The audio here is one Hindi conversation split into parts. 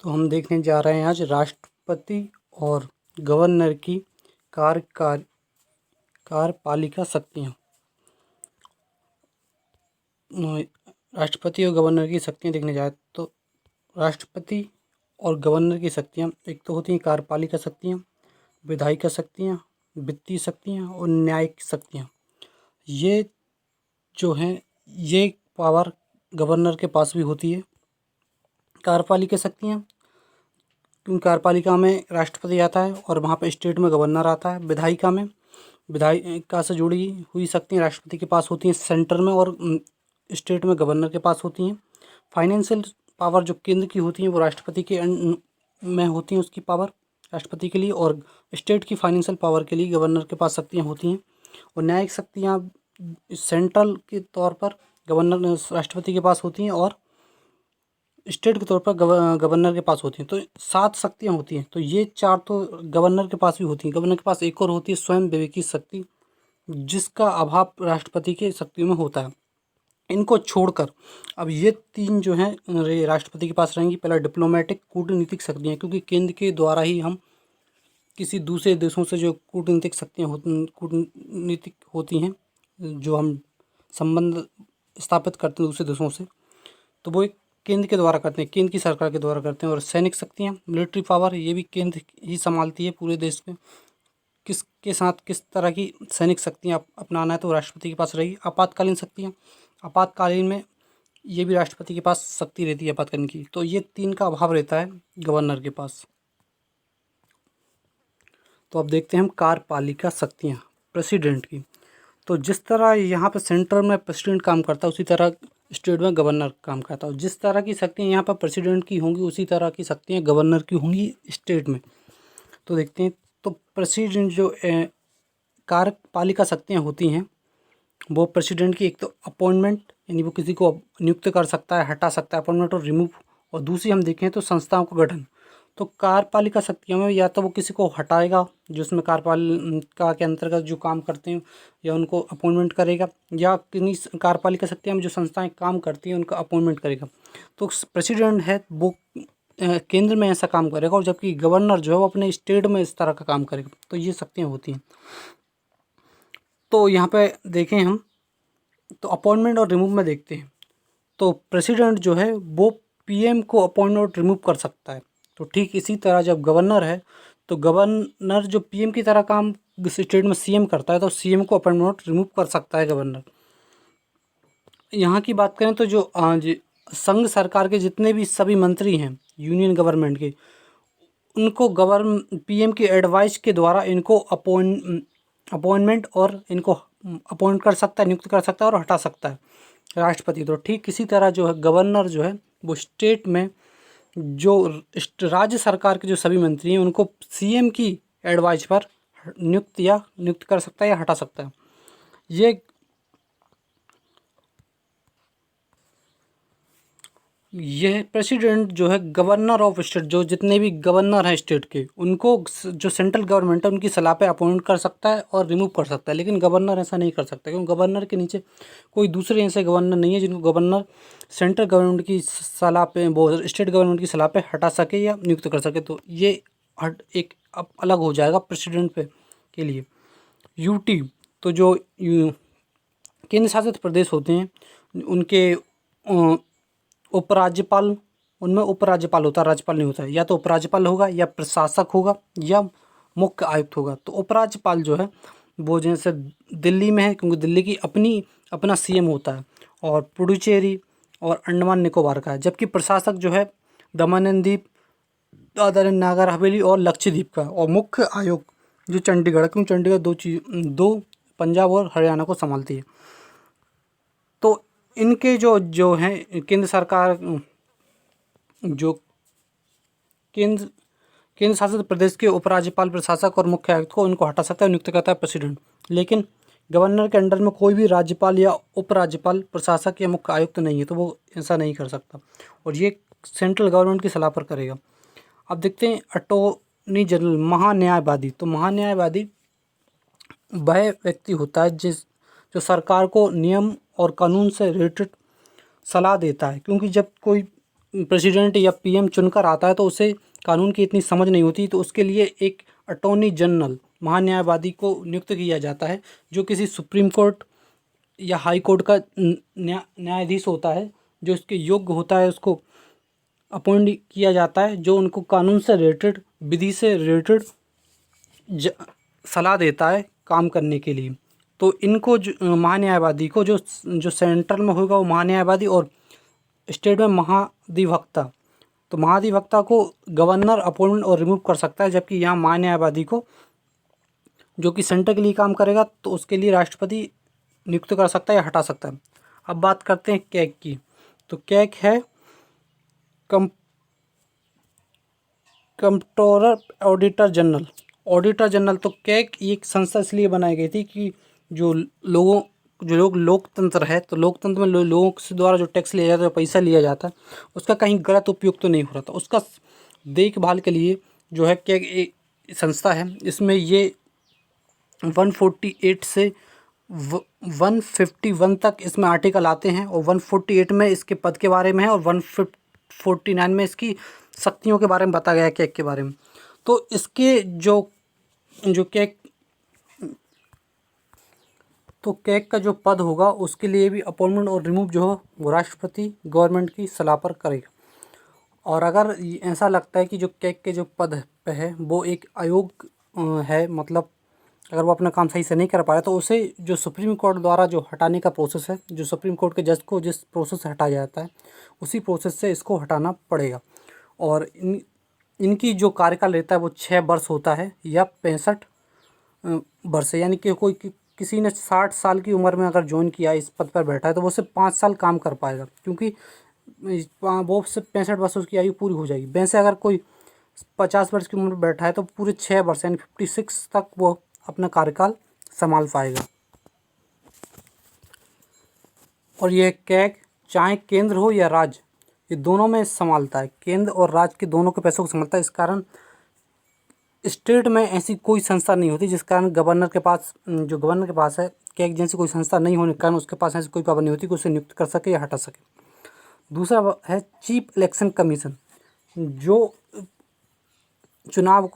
तो हम देखने जा रहे हैं आज राष्ट्रपति और गवर्नर की कार्यपालिका शक्तियाँ। राष्ट्रपति और गवर्नर की शक्तियाँ देखने जाए तो राष्ट्रपति और गवर्नर की शक्तियाँ एक तो होती हैं कार्यपालिका शक्तियाँ, विधायिका शक्तियाँ, वित्तीय शक्तियाँ और न्यायिक शक्तियाँ। ये जो हैं ये पावर गवर्नर के पास भी होती है। कार्यपालिका शक्तियाँ, क्योंकि कार्यपालिका में राष्ट्रपति आता है और वहाँ पे स्टेट में गवर्नर आता है। विधायिका में विधायिका से जुड़ी हुई शक्तियाँ राष्ट्रपति के पास होती हैं सेंटर में, और स्टेट में गवर्नर के पास होती हैं। फाइनेंशियल पावर जो केंद्र की होती हैं वो राष्ट्रपति के में होती हैं, उसकी पावर राष्ट्रपति के लिए, और स्टेट की फाइनेंशियल पावर के लिए गवर्नर के पास शक्तियाँ होती हैं। और न्यायिक शक्तियाँ सेंट्रल के तौर पर गवर्नर राष्ट्रपति के पास होती हैं और स्टेट के तौर पर गवर्नर के पास होती हैं। तो 7 शक्तियाँ होती हैं। तो ये 4 तो गवर्नर के पास भी होती हैं। गवर्नर के पास एक और होती है स्वयं विवेकी शक्ति, जिसका अभाव राष्ट्रपति के शक्तियों में होता है। इनको छोड़कर अब ये 3 जो हैं राष्ट्रपति के पास रहेंगी। पहला डिप्लोमेटिक कूटनीतिक शक्तियाँ, क्योंकि केंद्र के द्वारा ही हम किसी दूसरे देशों से जो कूटनीतिक शक्तियाँ कूटनीतिक होती हैं, जो हम संबंध स्थापित करते हैं दूसरे देशों से, तो वो एक केंद्र के द्वारा करते हैं, केंद्र की सरकार के द्वारा करते हैं। और सैनिक शक्तियाँ, मिलिट्री पावर, ये भी केंद्र ही संभालती है पूरे देश में। किसके साथ किस तरह की सैनिक शक्तियाँ अपनाना है तो राष्ट्रपति के पास रहेगी। आपातकालीन शक्तियाँ, आपातकालीन में ये भी राष्ट्रपति के पास शक्ति रहती है आपातकालीन की। तो ये 3 का अभाव रहता है गवर्नर के पास। तो अब देखते हैं हम कार्यपालिका शक्तियाँ प्रेसिडेंट की। तो जिस तरह यहाँ पर सेंटर में प्रेसिडेंट काम करता है, उसी तरह स्टेट में गवर्नर काम करता है। जिस तरह की शक्तियाँ यहाँ पर प्रेसिडेंट की होंगी, उसी तरह की शक्तियाँ गवर्नर की होंगी स्टेट में। तो देखते हैं। तो प्रेसिडेंट जो कार्यपालिका शक्तियाँ होती हैं, वो प्रेसिडेंट की एक तो अपॉइंटमेंट, यानी वो किसी को नियुक्त कर सकता है, हटा सकता है, अपॉइंटमेंट और रिमूव। और दूसरी हम देखें तो संस्थाओं का गठन। तो कार्यपालिका शक्तियों में या तो वो किसी को हटाएगा जो उसमें कार्यपालिका के अंतर्गत जो काम करते हैं, या उनको अपॉइंटमेंट करेगा, या किन्हीं कार्यपालिका शक्तियों में जो संस्थाएं काम करती हैं उनका अपॉइंटमेंट करेगा। तो प्रेसिडेंट है वो केंद्र में ऐसा काम करेगा, और जबकि गवर्नर जो है वो अपने स्टेट में इस तरह का काम करेगा। तो ये शक्तियाँ होती हैं। तो यहाँ पे देखें हम, तो अपॉइंटमेंट और रिमूव में देखते हैं। तो प्रेसिडेंट जो है वो पीएम को अपॉइंट और रिमूव कर सकता है। तो ठीक इसी तरह जब गवर्नर है, तो गवर्नर जो पीएम की तरह काम स्टेट में सीएम करता है, तो सीएम को अपॉइंट रिमूव कर सकता है गवर्नर। यहाँ की बात करें तो जो संघ सरकार के जितने भी सभी मंत्री हैं यूनियन गवर्नमेंट के, उनको पीएम की एडवाइस के द्वारा इनको अपॉइंटमेंट और इनको अपॉइंट कर सकता है, नियुक्त कर सकता है और हटा सकता है राष्ट्रपति। तो ठीक इसी तरह जो है गवर्नर जो है वो स्टेट में जो राज्य सरकार के जो सभी मंत्री हैं उनको सीएम की एडवाइस पर नियुक्त कर सकता है या हटा सकता है। यह प्रेसिडेंट जो है गवर्नर ऑफ स्टेट, जो जितने भी गवर्नर हैं स्टेट के, उनको जो सेंट्रल गवर्नमेंट है उनकी सलाह पे अपॉइंट कर सकता है और रिमूव कर सकता है। लेकिन गवर्नर ऐसा नहीं कर सकता, क्योंकि गवर्नर के नीचे कोई दूसरे ऐसे गवर्नर नहीं है जिनको गवर्नर सेंट्रल गवर्नमेंट की सलाह पे, वो स्टेट गवर्नमेंट की सलाह पे हटा सके या नियुक्त कर सके। तो ये एक अलग हो जाएगा प्रेसिडेंट पे के लिए। यूटी, तो जो केंद्र शासित प्रदेश होते हैं उनके उपराज्यपाल, उनमें उपराज्यपाल होता है, राज्यपाल नहीं होता है। या तो उपराज्यपाल होगा, या प्रशासक होगा, या मुख्य आयुक्त होगा। तो उपराज्यपाल जो है वो जैसे दिल्ली में है, क्योंकि दिल्ली की अपना सीएम होता है, और पुडुचेरी और अंडमान निकोबार का है। जबकि प्रशासक जो है दमन एंड दीव, दादर एंड नागर हवेली और लक्षद्वीप का। और मुख्य आयोग जो चंडीगढ़, क्योंकि चंडीगढ़ दो पंजाब और हरियाणा को संभालती है। तो इनके जो हैं केंद्र सरकार, जो केंद्र शासित प्रदेश के उपराज्यपाल, प्रशासक और मुख्य आयुक्त को इनको हटा सकता है, नियुक्त करता है प्रेसिडेंट। लेकिन गवर्नर के अंडर में कोई भी राज्यपाल या उपराज्यपाल, प्रशासक या मुख्य आयुक्त नहीं है, तो वो ऐसा नहीं कर सकता, और ये सेंट्रल गवर्नमेंट की सलाह पर करेगा। अब देखते हैं अटॉर्नी जनरल, महान्यायवादी। तो महान्यायवादी वह व्यक्ति होता है जो सरकार को नियम और कानून से रिलेटेड सलाह देता है। क्योंकि जब कोई प्रेसिडेंट या पीएम चुनकर आता है तो उसे कानून की इतनी समझ नहीं होती, तो उसके लिए एक अटॉर्नी जनरल महान्यायवादी को नियुक्त किया जाता है, जो किसी सुप्रीम कोर्ट या हाई कोर्ट का न्यायाधीश होता है, जो इसके योग्य होता है उसको अपॉइंट किया जाता है, जो उनको कानून से रिलेटेड, विधि से रिलेटेड सलाह देता है काम करने के लिए। तो इनको जो महान्यायवादी को जो जो सेंट्रल में होगा वो महान्यायवादी, और स्टेट में महाधिवक्ता। तो महाधिवक्ता को गवर्नर अपॉइंट और रिमूव कर सकता है, जबकि यहाँ महान्यायवादी को, जो कि सेंटर के लिए काम करेगा, तो उसके लिए राष्ट्रपति नियुक्त कर सकता है या हटा सकता है। अब बात करते हैं कैग की। तो कैग है comptroller auditor general. Auditor general, तो कैग एक संस्था इसलिए बनाई गई थी कि जो लोग लोकतंत्र है, तो लोकतंत्र में लोगों से द्वारा जो टैक्स लिया जाता है, जो पैसा लिया जाता है, उसका कहीं गलत उपयोग तो नहीं हो रहा था, उसका देखभाल के लिए जो है कैग एक संस्था है। इसमें ये 148 से 151 तक इसमें आर्टिकल आते हैं, और 148 में इसके पद के बारे में है, और 149 में इसकी शक्तियों के बारे में बताया गया है कैग के बारे में। तो इसके जो कैग का जो पद होगा, उसके लिए भी अपॉइंटमेंट और रिमूव जो है वो राष्ट्रपति गवर्नमेंट की सलाह पर करेगा। और अगर ऐसा लगता है कि जो कैग के जो पद पे है वो एक आयोग है, मतलब अगर वो अपना काम सही से नहीं कर पा रहा, तो उसे जो सुप्रीम कोर्ट द्वारा जो हटाने का प्रोसेस है, जो सुप्रीम कोर्ट के जज को जिस प्रोसेस से हटाया जाता है, उसी प्रोसेस से इसको हटाना पड़ेगा। और इनकी जो कार्यकाल रहता है वो 6 वर्ष होता है, या 65 वर्ष है। यानी कि किसी ने 60 साल की उम्र में अगर ज्वाइन किया, इस पद पर बैठा है, तो वो सिर्फ 5 साल काम कर पाएगा, क्योंकि वो सिर्फ 65 वर्ष उसकी आयु पूरी हो जाएगी। वैसे अगर कोई 50 वर्ष की उम्र में बैठा है तो पूरे 6 वर्ष यानी 56 तक वो अपना कार्यकाल संभाल पाएगा। और यह कैग चाहे केंद्र हो या राज्य, ये दोनों में संभालता है, केंद्र और राज्य के दोनों के पैसों को संभालता है। इस कारण स्टेट में ऐसी कोई संस्था नहीं होती, जिस कारण गवर्नर के पास है, कैग जैसी कोई संस्था नहीं होने के कारण उसके पास ऐसी कोई पावर नहीं होती कि उसे नियुक्त कर सके या हटा सके। दूसरा है चीफ इलेक्शन कमीशन, जो चुनाव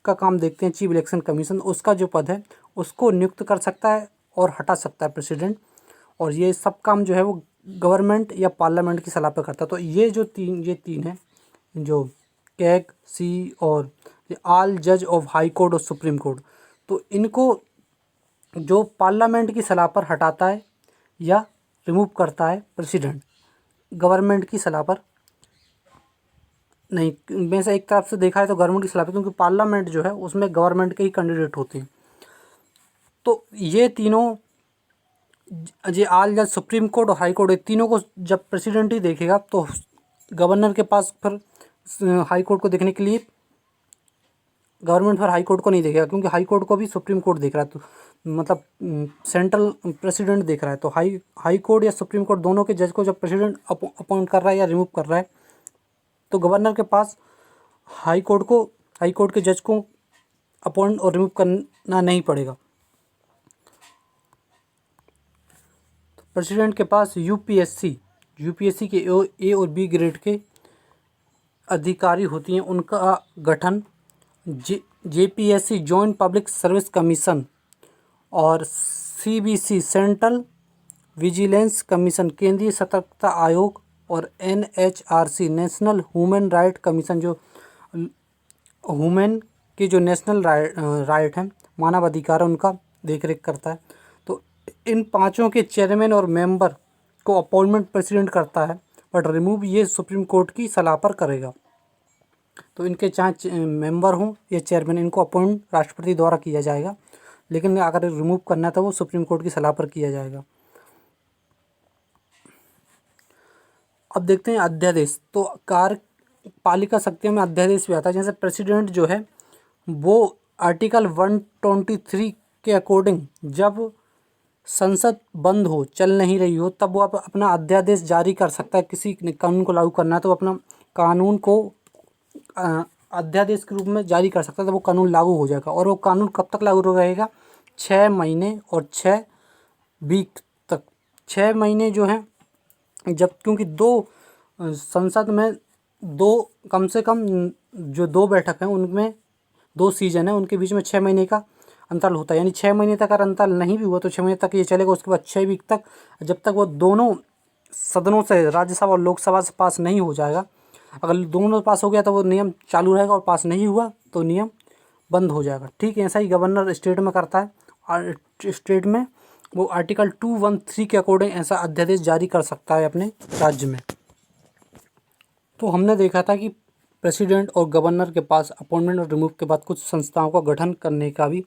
का काम देखते हैं। चीफ इलेक्शन कमीशन, उसका जो पद है उसको नियुक्त कर सकता है और हटा सकता है प्रेसिडेंट, और ये सब काम जो है वो गवर्नमेंट या पार्लियामेंट की सलाह पर करता है। तो ये तीन है, जो कैग, सी और ऑल जज ऑफ हाई कोर्ट और सुप्रीम कोर्ट, तो इनको जो पार्लियामेंट की सलाह पर हटाता है या रिमूव करता है प्रेसिडेंट, गवर्नमेंट की सलाह पर नहीं। वैसे एक तरफ से देखा है तो गवर्नमेंट की सलाह पर, क्योंकि पार्लियामेंट जो है उसमें गवर्नमेंट के ही कैंडिडेट होते हैं। तो ये तीनों, ये ऑल जज, सुप्रीम कोर्ट और हाई कोर्ट, ये तीनों को जब प्रेसिडेंट ही देखेगा, तो गवर्नर के पास फिर हाई कोर्ट को देखने के लिए गवर्नमेंट फिर हाई कोर्ट को नहीं देखेगा, क्योंकि हाई कोर्ट को भी सुप्रीम कोर्ट देख रहा है, तो मतलब सेंट्रल प्रेसिडेंट देख रहा है। तो हाई कोर्ट या सुप्रीम कोर्ट दोनों के जज को जब प्रेसिडेंट अपॉइंट कर रहा है या रिमूव कर रहा है, तो गवर्नर के पास हाई कोर्ट के जज को अपॉइंट और रिमूव करना नहीं पड़ेगा। तो प्रेसिडेंट के पास यूपीएससी के ए और बी ग्रेड के अधिकारी होती हैं, उनका गठन JPSC joint public service commission, और सीबीसी सेंट्रल विजिलेंस कमीशन केंद्रीय सतर्कता आयोग, और NHRC national human right commission, जो ह्यूमन के जो नेशनल राइट हैं, मानव अधिकार है, उनका देखरेख करता है। तो इन पांचों के चेयरमैन और मेंबर को अपॉइंटमेंट प्रेसिडेंट करता है, बट रिमूव ये सुप्रीम कोर्ट की सलाह पर करेगा। तो इनके चाहे मेंबर हों या चेयरमैन, इनको अपॉइंट राष्ट्रपति द्वारा किया जाएगा, लेकिन अगर रिमूव करना है तो वो सुप्रीम कोर्ट की सलाह पर किया जाएगा। अब देखते हैं अध्यादेश। तो कार्यपालिका शक्तियों में अध्यादेश भी आता है। जैसे प्रेसिडेंट जो है वो आर्टिकल 123 के अकॉर्डिंग जब संसद बंद हो, चल नहीं रही हो, तब वो अपना अध्यादेश जारी कर सकता है। किसी कानून को लागू करना है तो अपना कानून को अध्यादेश के रूप में जारी कर सकता है, तो वो कानून लागू हो जाएगा। और वो कानून कब तक लागू रहेगा? 6 महीने और 6 वीक तक। 6 महीने जो हैं जब क्योंकि संसद में दो कम से कम जो 2 बैठक हैं उनमें 2 सीजन है, उनके बीच में 6 महीने का अंतराल होता है। यानी 6 महीने तक अगर अंतराल नहीं भी हुआ तो 6 महीने तक ये चलेगा। उसके बाद 6 वीक तक, जब तक वो दोनों सदनों से, राज्यसभा और लोकसभा से पास नहीं हो जाएगा। अगर दोनों पास हो गया तो वो नियम चालू रहेगा, और पास नहीं हुआ तो नियम बंद हो जाएगा। ठीक है, ऐसा ही गवर्नर स्टेट में करता है। और स्टेट में वो आर्टिकल 213 के अकॉर्डिंग ऐसा अध्यादेश जारी कर सकता है अपने राज्य में। तो हमने देखा था कि प्रेसिडेंट और गवर्नर के पास अपॉइंटमेंट और रिमूव के बाद कुछ संस्थाओं का गठन करने का भी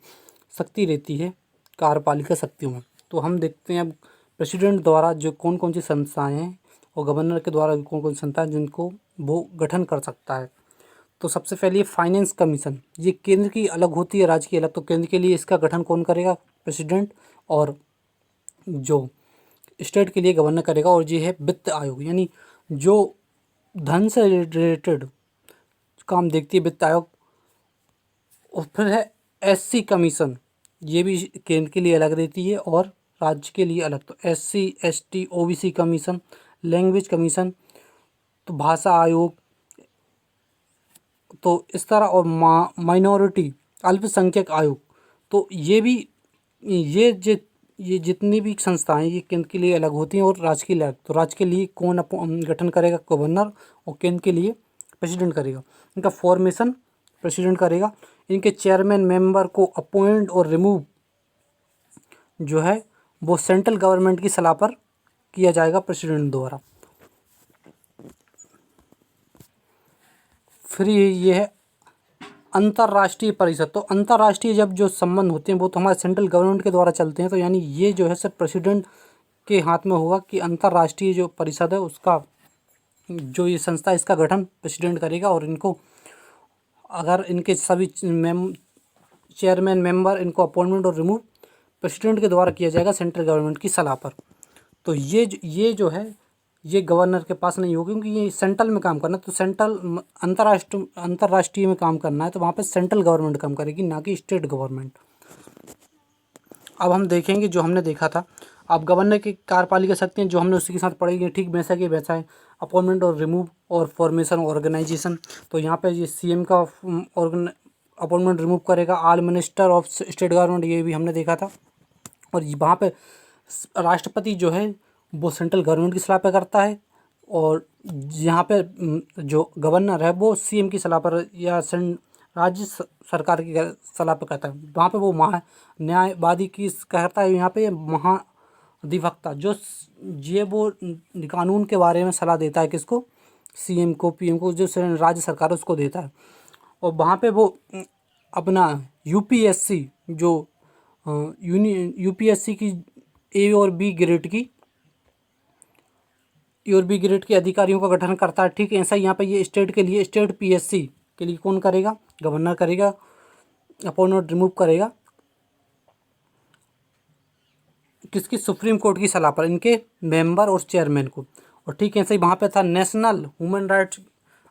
शक्ति रहती है कार्यपालिका शक्तियों में। तो हम देखते हैं अब प्रेसिडेंट द्वारा जो कौन कौन सी संस्थाएं हैं और गवर्नर के द्वारा कौन कौन सी संस्थाएं जिनको वो गठन कर सकता है। तो सबसे पहले फाइनेंस कमीशन, ये केंद्र की अलग होती है, राज्य की अलग। तो केंद्र के लिए इसका गठन कौन करेगा? प्रेसिडेंट। और जो स्टेट के लिए गवर्नर करेगा। और ये है वित्त आयोग, यानी जो धन से रिलेटेड काम देखती है वित्त आयोग। और फिर है एससी कमीशन, ये भी केंद्र के लिए अलग रहती है और राज्य के लिए अलग। तो SC ST OBC commission, language commission, तो भाषा आयोग, तो इस तरह। और माइनॉरिटी अल्पसंख्यक आयोग। तो ये भी ये जितनी भी संस्थाएं ये केंद्र के लिए अलग होती हैं और राज्य के लिए अलग। तो राज्य के लिए कौन गठन करेगा? गवर्नर। और केंद्र के लिए प्रेसिडेंट करेगा। इनका फॉर्मेशन प्रेसिडेंट करेगा। इनके चेयरमैन मेंबर को अपॉइंट और रिमूव जो है वो सेंट्रल गवर्नमेंट की सलाह पर किया जाएगा प्रेसिडेंट द्वारा। फिर ये है अंतर्राष्ट्रीय परिषद। तो अंतर्राष्ट्रीय जब जो संबंध होते हैं वो तो हमारे सेंट्रल गवर्नमेंट के द्वारा चलते हैं। तो यानी ये जो है सिर्फ प्रेसिडेंट के हाथ में होगा कि अंतर्राष्ट्रीय जो परिषद है उसका जो ये संस्था इसका गठन प्रेसिडेंट करेगा। और इनको अगर इनके सभी चेयरमैन मेंबर इनको अपॉइंटमेंट और रिमूव प्रेसिडेंट के द्वारा किया जाएगा सेंट्रल गवर्नमेंट की सलाह पर। तो ये जो है ये गवर्नर के पास नहीं होगी, क्योंकि ये सेंट्रल में काम करना है। तो सेंट्रल अंतर्राष्ट्रीय में काम करना है तो वहाँ पे सेंट्रल गवर्नमेंट काम करेगी, ना कि स्टेट गवर्नमेंट। अब हम देखेंगे जो हमने देखा था। अब गवर्नर की कार्यपालिका शक्तियाँ जो हमने उसी के साथ पढ़ी हैं, ठीक वैसा कि वैसा है। अपॉइंटमेंट और रिमूव और फॉर्मेशन ऑर्गेनाइजेशन। तो यहाँ पे ये सीएम का अपॉइंटमेंट रिमूव करेगा। All minister of state government, ये भी हमने देखा था। और वहाँ पे राष्ट्रपति जो है वो सेंट्रल गवर्नमेंट की सलाह पर करता है। और यहाँ पे जो गवर्नर है वो सीएम की सलाह पर या राज्य सरकार की सलाह पर करता है। वहाँ पे वो न्यायवादी की कहता है। यहाँ पे महाधिवक्ता जो ये वो कानून के बारे में सलाह देता है किसको? सीएम को, पीएम को, जो राज्य सरकार उसको देता है। और वहाँ पे वो अपना यूपीएससी जो यूपीएससी की ए और बी ग्रेड के अधिकारियों का गठन करता है। ठीक ऐसा ही यहाँ पे ये स्टेट के लिए स्टेट पीएससी के लिए कौन करेगा? गवर्नर करेगा। अपॉइंटमेंट रिमूव करेगा किसकी? सुप्रीम कोर्ट की सलाह पर इनके मेंबर और चेयरमैन को। और ठीक ऐसे ही वहाँ पे था नेशनल ह्यूमन राइट्स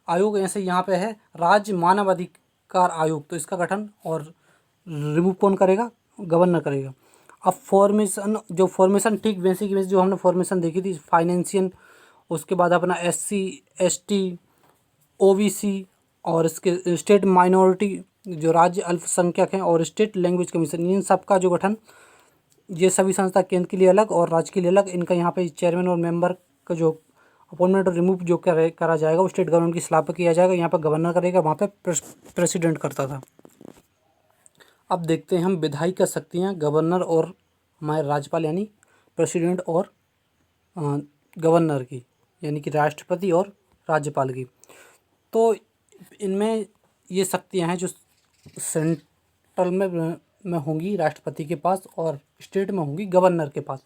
आयोग। ऐसे यहाँ पे है राज्य मानव अधिकार आयोग। तो इसका गठन और रिमूव कौन करेगा? गवर्नर करेगा। अब फॉर्मेशन ठीक वैसे की वैसे जो हमने फॉर्मेशन देखी थी, फाइनेंशियल, उसके बाद अपना एससी एसटी ओबीसी और इसके स्टेट माइनॉरिटी जो राज्य अल्पसंख्यक हैं, और स्टेट लैंग्वेज कमीशन, इन सब का जो गठन, ये सभी संस्था केंद्र के लिए अलग और राज्य के लिए अलग। इनका यहाँ पे चेयरमैन और मेंबर का जो अपॉइंटमेंट और रिमूव जो करा जाएगा वो स्टेट गवर्नमेंट की सलाह पर किया जाएगा। यहाँ पर गवर्नर करेगा, वहाँ पे प्रेसिडेंट करता था। अब देखते हैं हम विधायिका शक्तियाँ गवर्नर और हमारे राज्यपाल यानी प्रेसिडेंट और गवर्नर की, यानी कि राष्ट्रपति और राज्यपाल की। तो इनमें ये शक्तियाँ हैं जो सेंट्रल में होंगी राष्ट्रपति के पास और स्टेट में होंगी गवर्नर के पास।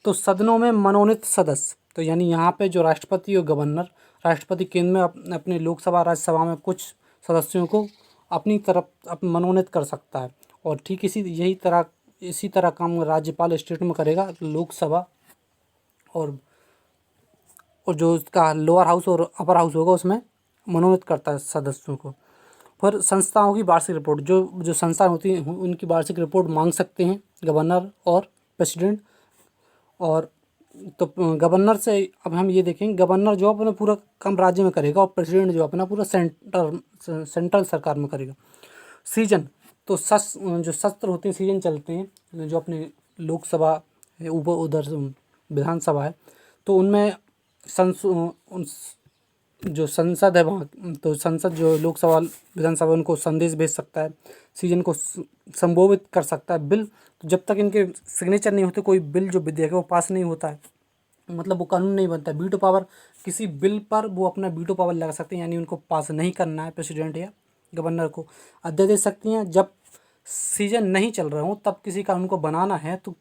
तो सदनों में मनोनीत सदस्य, तो यानी यहाँ पे जो राष्ट्रपति और गवर्नर, राष्ट्रपति केंद्र में अपने लोकसभा राज्यसभा में कुछ सदस्यों को अपनी तरफ मनोनीत कर सकता है। और ठीक इसी तरह काम राज्यपाल स्टेट में करेगा। लोकसभा और जो उसका लोअर हाउस और अपर हाउस होगा उसमें मनोनीत करता है सदस्यों को। फिर संस्थाओं की वार्षिक रिपोर्ट, जो संस्था होती हैं उनकी वार्षिक रिपोर्ट मांग सकते हैं गवर्नर और प्रेसिडेंट। और तो गवर्नर से अब हम ये देखेंगे, गवर्नर जो अपना पूरा काम राज्य में करेगा और प्रेसिडेंट जो अपना पूरा सेंट्रल सरकार में करेगा। सीजन, तो जो सत्र होते हैं सीजन चलते हैं, जो अपने लोकसभा है, ऊपर उधर विधानसभा है, तो उनमें जो संसद है वहाँ, तो संसद जो लोकसभा विधानसभा उनको संदेश भेज सकता है, सीजन को संबोधित कर सकता है। बिल, तो जब तक इनके सिग्नेचर नहीं होते कोई बिल जो विधेयक है वो पास नहीं होता है, मतलब वो कानून नहीं बनता है। वीटो पावर, किसी बिल पर वो अपना वीटो पावर लगा सकते हैं, यानी उनको पास नहीं करना है प्रेसिडेंट या गवर्नर को। अध्यादेश दे सकती हैं, जब सीजन नहीं चल रहा हो तब किसी कानून को बनाना है तो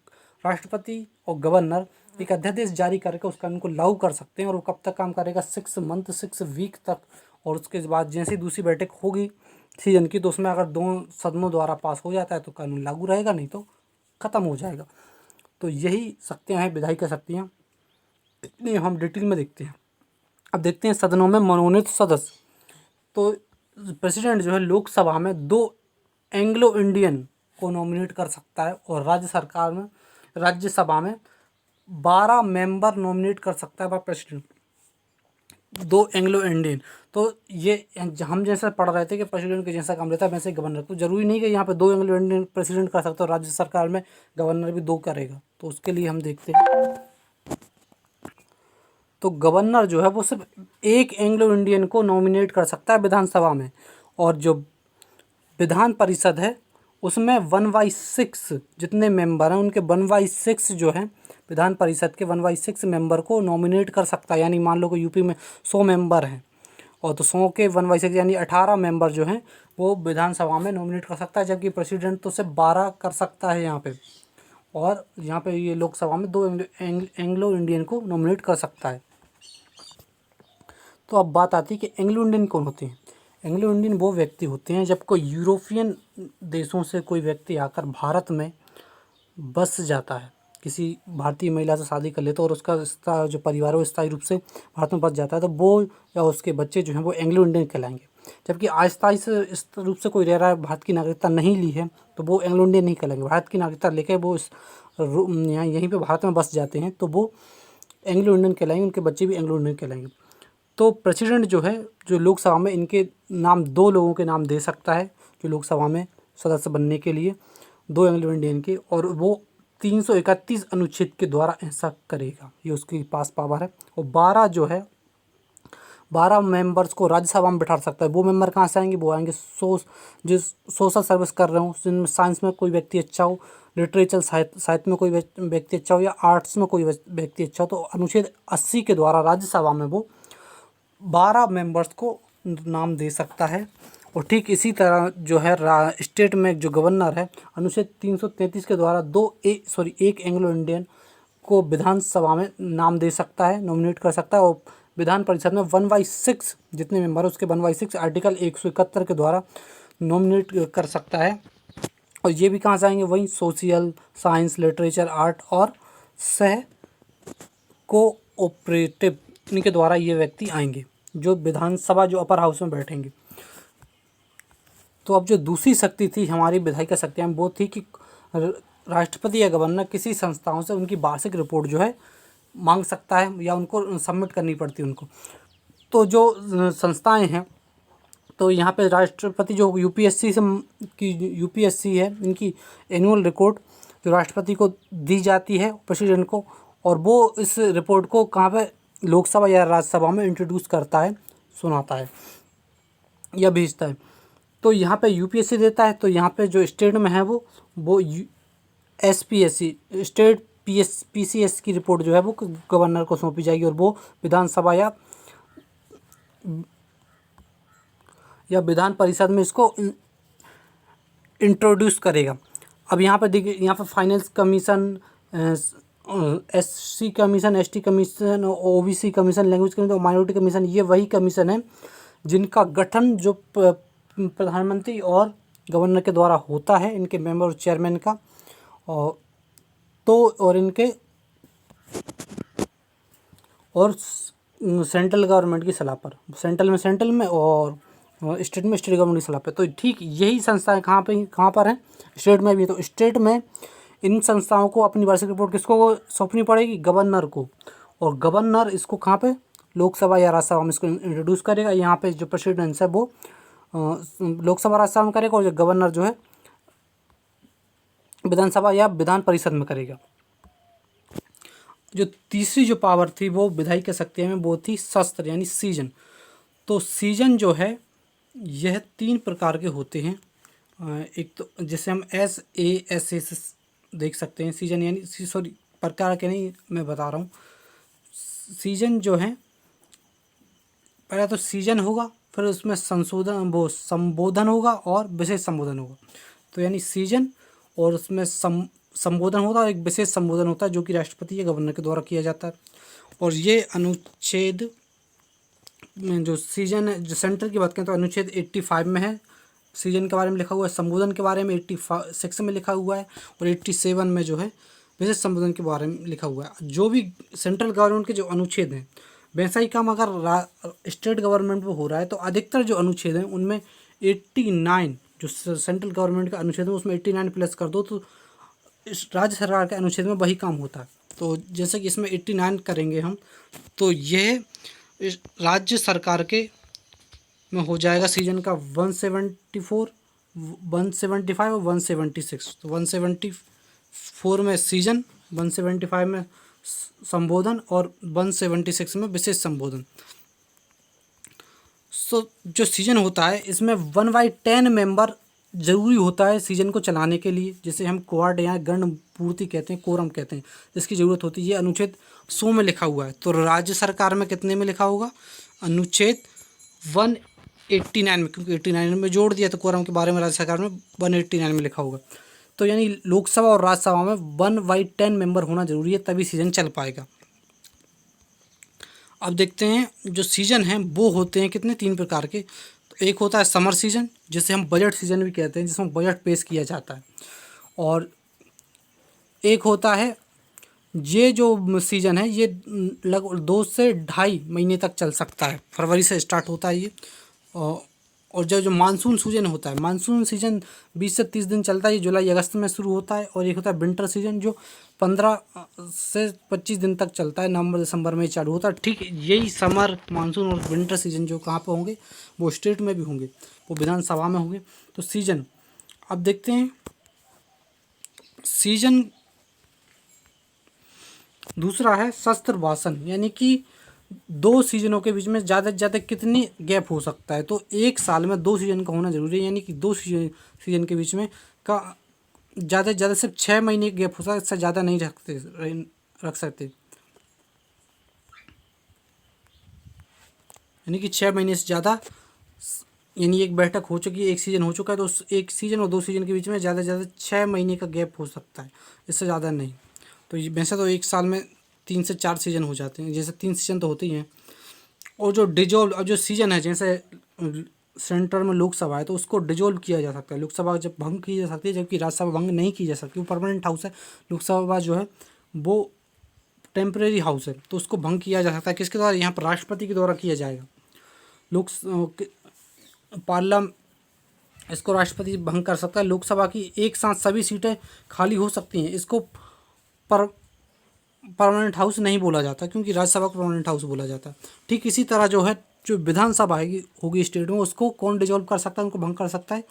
राष्ट्रपति और गवर्नर एक अध्यादेश जारी करके उस कानून को लागू कर सकते हैं। और वो कब तक काम करेगा, 6 वीक तक। और उसके बाद जैसे ही दूसरी बैठक होगी सीजन की, तो उसमें अगर दोनों सदनों द्वारा पास हो जाता है तो कानून लागू रहेगा, नहीं तो ख़त्म हो जाएगा। तो यही शक्तियाँ हैं, विधायिका शक्तियाँ। इतनी हम डिटेल में देखते हैं। अब देखते हैं सदनों में मनोनीत सदस्य। तो प्रेसिडेंट जो है लोकसभा में 2 एंग्लो इंडियन को नॉमिनेट कर सकता है और राज्यसभा में 12 मेंबर नॉमिनेट कर सकता है बाय प्रेसिडेंट, 2 एंग्लो इंडियन। तो ये हम जैसा पढ़ रहे थे कि प्रेसिडेंट के जैसा काम रहता है वैसे गवर्नर, तो जरूरी नहीं कि यहाँ पे 2 एंग्लो इंडियन प्रेसिडेंट कर सकते हो, राज्य सरकार में गवर्नर भी 2 करेगा। तो उसके लिए हम देखते हैं, तो गवर्नर जो है वो सिर्फ 1 एंग्लो इंडियन को नॉमिनेट कर सकता है विधानसभा में। और जो विधान परिषद है उसमें 1/6 जितने मेंबर हैं उनके 1/6 जो है विधान परिषद के 1/6 मेंबर को नॉमिनेट कर सकता है। यानी मान लो कि यूपी में 100 मेंबर हैं और तो 100 के 1/6 यानी 18 मेंबर जो हैं वो विधानसभा में नॉमिनेट कर सकता है, जबकि प्रेसिडेंट तो सिर्फ 12 कर सकता है यहाँ पे। और यहाँ पे ये लोकसभा में 2 एंग्लो इंडियन को नॉमिनेट कर सकता है। तो अब बात आती है कि एंग्लो इंडियन कौन होते हैं। एंग्लो इंडियन वो व्यक्ति होते हैं जब कोई यूरोपियन देशों से कोई व्यक्ति आकर भारत में बस जाता है, किसी भारतीय महिला से शादी कर लेता है और उसका जो परिवार है वो स्थायी रूप से भारत में बस जाता है, तो वो या उसके बच्चे जो हैं वो एंग्लो इंडियन कहलाएंगे। जबकि अस्थायी से इस रूप से कोई रह रहा है, भारत की नागरिकता नहीं ली है, तो वो एंग्लो इंडियन नहीं कहलाएंगे। भारत की नागरिकता लेकर वो यहीं पर भारत में बस जाते हैं तो वो एंग्लो इंडियन कहलाएंगे, उनके बच्चे भी एंग्लो इंडियन कहलाएंगे। तो प्रेसिडेंट जो है जो लोकसभा में इनके नाम 2 लोगों के नाम दे सकता है जो लोकसभा में सदस्य बनने के लिए, 2 एंग्लो इंडियन के, और वो 331 अनुच्छेद के द्वारा ऐसा करेगा, ये उसके पास पावर है। और 12 मेंबर्स को राज्यसभा में बैठा सकता है। वो मेंबर कहाँ से आएंगे, वो आएंगे जो सोशल सर्विस कर रहे हो, जिनमें साइंस में कोई व्यक्ति अच्छा हो, लिटरेचर साहित्य में कोई व्यक्ति अच्छा हो, या आर्ट्स में कोई व्यक्ति अच्छा हो, तो अनुच्छेद 80 के द्वारा राज्यसभा में वो 12 मेंबर्स को नाम दे सकता है। और ठीक इसी तरह जो है स्टेट में जो गवर्नर है अनुच्छेद 333 के द्वारा 1 एंग्लो इंडियन को विधानसभा में नाम दे सकता है, नॉमिनेट कर सकता है। और विधान परिषद में 1/6 जितने मेंबर है उसके 1/6 आर्टिकल 171 के द्वारा नॉमिनेट कर सकता है। और ये भी कहाँ से आएंगे, वहीं सोशल साइंस लिटरेचर आर्ट और सह कोऑपरेटिव, इनके द्वारा ये व्यक्ति आएंगे जो विधानसभा जो अपर हाउस में बैठेंगे। तो अब जो दूसरी शक्ति थी हमारी विधायिका शक्तियाँ, वो थी कि राष्ट्रपति या गवर्नर किसी संस्थाओं से उनकी वार्षिक रिपोर्ट जो है मांग सकता है या उनको सबमिट करनी पड़ती है उनको। तो जो संस्थाएं हैं, तो यहाँ पे राष्ट्रपति जो यूपीएससी है इनकी एनुअल रिपोर्ट जो राष्ट्रपति को दी जाती है प्रेसिडेंट को, और वो इस रिपोर्ट को कहाँ पे लोकसभा या राज्यसभा में इंट्रोड्यूस करता है, सुनाता है या भेजता है। तो यहाँ पे यूपीएससी देता है, तो यहाँ पे जो स्टेट में है वो एसपीएससी स्टेट पीसीएस की रिपोर्ट जो है वो गवर्नर को सौंपी जाएगी और वो विधानसभा या विधान परिषद में इसको इंट्रोड्यूस करेगा। अब यहाँ पे देखिए, यहाँ पे finance commission, SC commission, ST commission, OBC commission, language commission और माइनॉरिटी कमीशन, ये वही कमीशन है जिनका गठन जो प्रधानमंत्री और गवर्नर के द्वारा होता है, इनके मेंबर और चेयरमैन का। और इनके और सेंट्रल गवर्नमेंट की सलाह पर, सेंट्रल में और स्टेट गवर्नमेंट की सलाह पर। तो ठीक यही संस्थाएं कहाँ पर हैं, स्टेट में भी। तो स्टेट में इन संस्थाओं को अपनी वार्षिक रिपोर्ट किसको सौंपनी पड़ेगी? गवर्नर को। और गवर्नर इसको कहाँ पे? लोकसभा या राज्यसभा में इसको इंट्रोड्यूस करेगा। यहाँ पे जो प्रेसिडेंस है वो लोकसभा राज्यसभा में करेगा, और जो गवर्नर जो है विधानसभा या विधान परिषद में करेगा। जो तीसरी जो पावर थी वो विधायी शक्ति में वो थी शस्त्र यानी सीजन। तो सीजन जो है यह 3 प्रकार के होते हैं। एक तो जैसे हम SASS देख सकते हैं, सीजन यानी सॉरी प्रकार के नहीं, मैं बता रहा हूँ। सीजन जो है पहले तो सीजन होगा, फिर उसमें संबोधन होगा और विशेष संबोधन होगा। तो यानी सीजन और उसमें संबोधन होता है, एक विशेष संबोधन होता है जो कि राष्ट्रपति या गवर्नर के द्वारा किया जाता है। और ये अनुच्छेद में जो सीजन है, जो सेंट्रल की बात करें तो अनुच्छेद 85 में है, सीजन के बारे में लिखा हुआ है। संबोधन के बारे में 86 में लिखा हुआ है, और 87 में जो है विशेष संबोधन के बारे में लिखा हुआ है। जो भी सेंट्रल गवर्नमेंट के जो अनुच्छेद हैं, वैसा ही काम अगर स्टेट गवर्नमेंट में हो रहा है तो अधिकतर जो अनुच्छेद हैं उनमें 89 जो सेंट्रल गवर्नमेंट का अनुच्छेद है उसमें 89 प्लस कर दो तो इस राज्य सरकार के अनुच्छेद में वही काम होता है। तो जैसे कि इसमें 89 करेंगे हम, तो यह राज्य सरकार के में हो जाएगा सीजन का 174, 175 और 176। तो 174 में सीजन, 175 में संबोधन और 176 में विशेष संबोधन। सो जो सीजन होता है इसमें 1/10 मेंबर जरूरी होता है सीजन को चलाने के लिए, जिसे हम क्वाड या गण पूर्ति कहते हैं, कोरम कहते हैं, जिसकी ज़रूरत होती है। ये अनुच्छेद 100 में लिखा हुआ है। तो राज्य सरकार में कितने में लिखा होगा? अनुच्छेद 189 में, क्योंकि 89 में जोड़ दिया तो कोरम के बारे में राज्य सरकार में 189 में लिखा होगा। तो यानी लोकसभा और राज्यसभा में 1/10 मेंबर होना जरूरी है, तभी सीजन चल पाएगा। अब देखते हैं जो सीजन हैं वो होते हैं कितने, 3 प्रकार के। तो एक होता है समर सीजन, जिसे हम बजट सीजन भी कहते हैं, जिसमें बजट पेश किया जाता है। और एक होता है, ये जो सीजन है ये लगभग 2 से 2.5 महीने तक चल सकता है, फरवरी से स्टार्ट होता है ये। और जो मानसून सीजन होता है, मानसून सीजन 20 से 30 दिन चलता है, ये जुलाई अगस्त में शुरू होता है। और एक होता है विंटर सीजन जो 15 से 25 दिन तक चलता है, नवंबर दिसंबर में चालू होता है। ठीक यही समर, मानसून और विंटर सीजन जो कहाँ पे होंगे, वो स्टेट में भी होंगे, वो विधानसभा में होंगे। तो सीजन अब देखते हैं। सीजन दूसरा है शस्त्र भाषण, यानी कि 2 सीजनों के बीच में ज़्यादा से ज़्यादा कितनी गैप हो सकता है। तो एक साल में 2 सीजन का होना जरूरी है, यानी कि 2 सीजन के बीच में का ज़्यादा से ज़्यादा सिर्फ 6 महीने की गैप हो सकता है, इससे ज़्यादा नहीं रख सकते। यानी कि 6 महीने से ज़्यादा, यानी एक बैठक हो चुकी है, एक सीजन हो चुका है, तो उस एक सीजन और 2 सीजन के बीच में ज़्यादा से ज़्यादा 6 महीने का गैप हो सकता है, इससे ज़्यादा नहीं। तो वैसे तो एक साल में 3 से 4 सीजन हो जाते हैं, जैसे 3 सीजन तो होते ही हैं। और जो डिजोल्व, अब जो सीजन है, जैसे सेंटर में लोकसभा है तो उसको डिजोल्व किया जा सकता है, लोकसभा जब भंग की जा सकती है, जबकि राज्यसभा भंग नहीं की जा सकती। वो परमानेंट हाउस है, लोकसभा जो है वो टेम्परेरी हाउस है, तो उसको भंग किया जा सकता है। किसके द्वारा? यहाँ पर राष्ट्रपति के द्वारा किया जाएगा। इसको राष्ट्रपति भंग कर सकता है। लोकसभा की एक साथ सभी सीटें खाली हो सकती हैं, इसको परमानेंट हाउस नहीं बोला जाता, क्योंकि राज्यसभा को परमानेंट हाउस बोला जाता है। ठीक इसी तरह जो है, जो विधानसभा होगी स्टेट में, उसको कौन डिजोल्व कर सकता है, उनको भंग कर सकता है,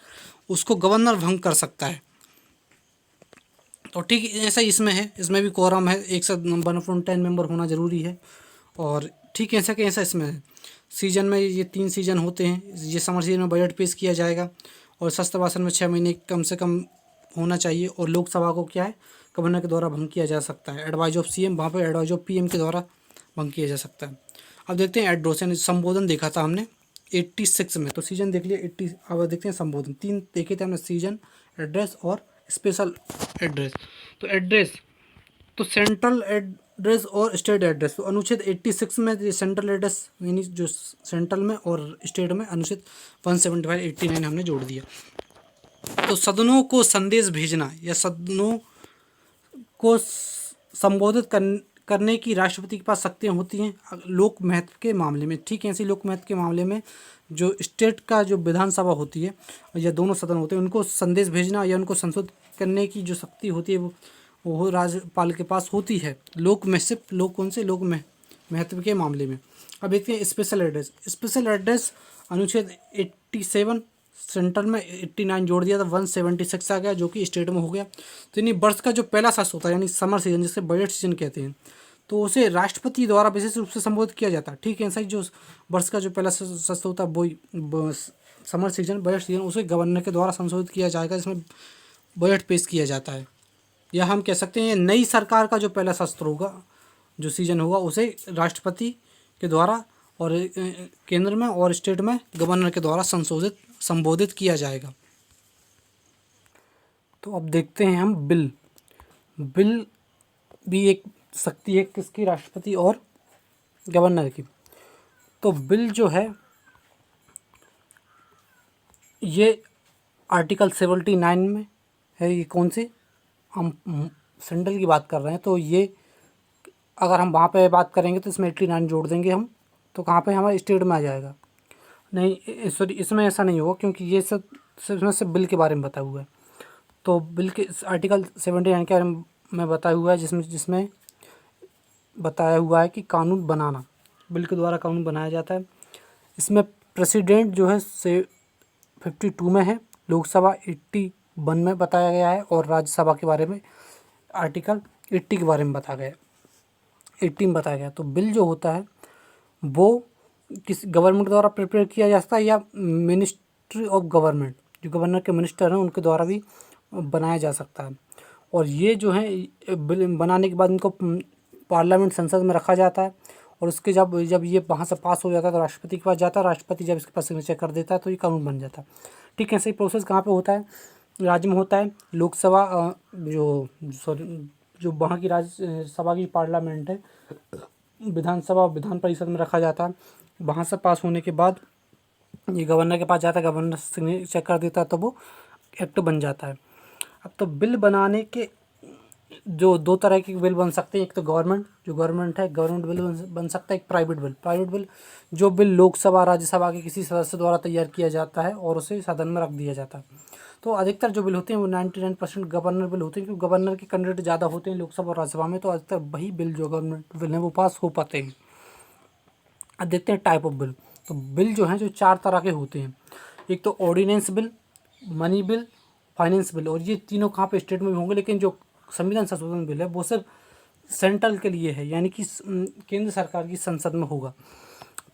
उसको गवर्नर भंग कर सकता है। तो ठीक ऐसा ही इसमें है, इसमें भी कोरम है, 1/10 मेंबर होना ज़रूरी है। और ठीक ऐसा कि ऐसा इसमें है। सीजन में ये 3 सीजन होते हैं। ये समर सीजन में बजट पेश किया जाएगा, और शस्त्र भाषण में 6 महीने कम से कम होना चाहिए। और लोकसभा को क्या है, गवर्नर के द्वारा भंग किया जा सकता है। एडवाइज ऑफ सीएम, वहाँ पर एडवाइज ऑफ पीएम के द्वारा भंग किया जा सकता है। अब देखते हैं एड्रेस, यानी संबोधन देखा था हमने 86 में, तो सीजन देख लिया 80। अब देखते हैं संबोधन, 3 देखे थे हमने, सीजन, एड्रेस और स्पेशल एड्रेस। तो एड्रेस, तो सेंट्रल एड्रेस और स्टेट एड्रेस। तो अनुच्छेद 86 में सेंट्रल एड्रेस, यानी जो सेंट्रल में, और स्टेट में अनुच्छेद 175, 89 हमने जोड़ दिया। तो सदनों को संदेश भेजना या सदनों को संबोधित करने की राष्ट्रपति के पास शक्तियाँ होती हैं लोक महत्व के मामले में। ठीक है, ऐसे लोक महत्व के मामले में जो स्टेट का जो विधानसभा होती है या दोनों सदन होते हैं, उनको संदेश भेजना या उनको संशोधित करने की जो शक्ति होती है वो राज्यपाल के पास होती है लोक में, सिर्फ लोक कौन से लोक में महत्व के मामले में। अब देखते हैं स्पेशल एड्रेस। स्पेशल एड्रेस अनुच्छेद 87 सेंट्रल में 89 जोड़ दिया था, 176 आ गया जो कि स्टेट में हो गया। तो यानी वर्ष का जो पहला सत्र होता है यानी समर सीजन जिसे बजट सीजन कहते हैं, तो उसे राष्ट्रपति द्वारा विशेष रूप से संबोधित किया जाता है। ठीक है, सही। जो वर्ष का जो पहला सत्र होता है वही समर सीजन, बजट सीजन, उसे गवर्नर के द्वारा संशोधित किया जाएगा, जिसमें बजट पेश किया जाता है। या हम कह सकते हैं नई सरकार का जो पहला सत्र होगा, जो सीजन होगा, उसे राष्ट्रपति के द्वारा और केंद्र में और स्टेट में गवर्नर के द्वारा संबोधित किया जाएगा। तो अब देखते हैं हम बिल। बिल भी एक शक्ति है किसकी, राष्ट्रपति और गवर्नर की। तो बिल जो है ये आर्टिकल 79 में है। ये कौन सी, हम सेंट्रल की बात कर रहे हैं, तो ये अगर हम वहाँ पे बात करेंगे तो इसमें 89 जोड़ देंगे हम, तो कहाँ पे हमारे स्टेट में आ जाएगा। नहीं सॉरी, इसमें ऐसा नहीं होगा क्योंकि ये सब सिर्फ सिर्फ बिल के बारे में बताया हुआ है। तो बिल के आर्टिकल 79 के बारे में बताया हुआ है, जिसमें बताया हुआ है कि कानून बनाना, बिल के द्वारा कानून बनाया जाता है। इसमें प्रेसिडेंट जो है 52 में है, लोकसभा 81 में बताया गया है, और राज्यसभा के बारे में आर्टिकल 80 के बारे में बताया गया, 80 में बताया गया। तो बिल जो होता है वो किस गवर्नमेंट के द्वारा प्रिपेयर किया जाता है, या मिनिस्ट्री ऑफ गवर्नमेंट, जो गवर्नर के मिनिस्टर हैं उनके द्वारा भी बनाया जा सकता है। और ये जो है बिल बनाने के बाद इनको पार्लियामेंट, संसद में रखा जाता है, और उसके जब ये वहाँ से पास हो जाता है तो राष्ट्रपति के पास जाता है। राष्ट्रपति जब इसके पास सिग्नेचर कर देता है तो ये कानून बन जाता है। ठीक है, सही। प्रोसेस कहाँ पे होता है, राज्य में होता है। लोकसभा जो वहाँ की राज्यसभा की पार्लियामेंट है, विधानसभा, विधान परिषद में रखा जाता है। वहाँ से पास होने के बाद ये गवर्नर के पास जाता है, गवर्नर सिग्नेचर कर देता है तो वो एक्ट बन जाता है। अब तो बिल बनाने के जो दो तरह के बिल बन सकते हैं, एक तो गवर्नमेंट है, गवर्नमेंट बिल बन सकता है, एक प्राइवेट बिल जो बिल लोकसभा, राज्यसभा के किसी सदस्य द्वारा तैयार किया जाता है और उसे सदन में रख दिया जाता है। तो अधिकतर जो बिल होते हैं वो 99% गवर्नर बिल होते हैं, क्योंकि गवर्नर के कैंडिडेट ज़्यादा होते हैं लोकसभा और राज्यसभा में, तो अधिकतर वही बिल जो गवर्नमेंट बिल हैं वो पास हो पाते हैं। अब देखते हैं टाइप ऑफ बिल। तो बिल जो हैं जो 4 तरह के होते हैं। एक तो ordinance bill, money bill, finance bill, और ये तीनों कहाँ पे, स्टेट में भी होंगे, लेकिन जो संविधान संशोधन बिल है वो सिर्फ सेंट्रल के लिए है, यानी कि केंद्र सरकार की संसद में होगा।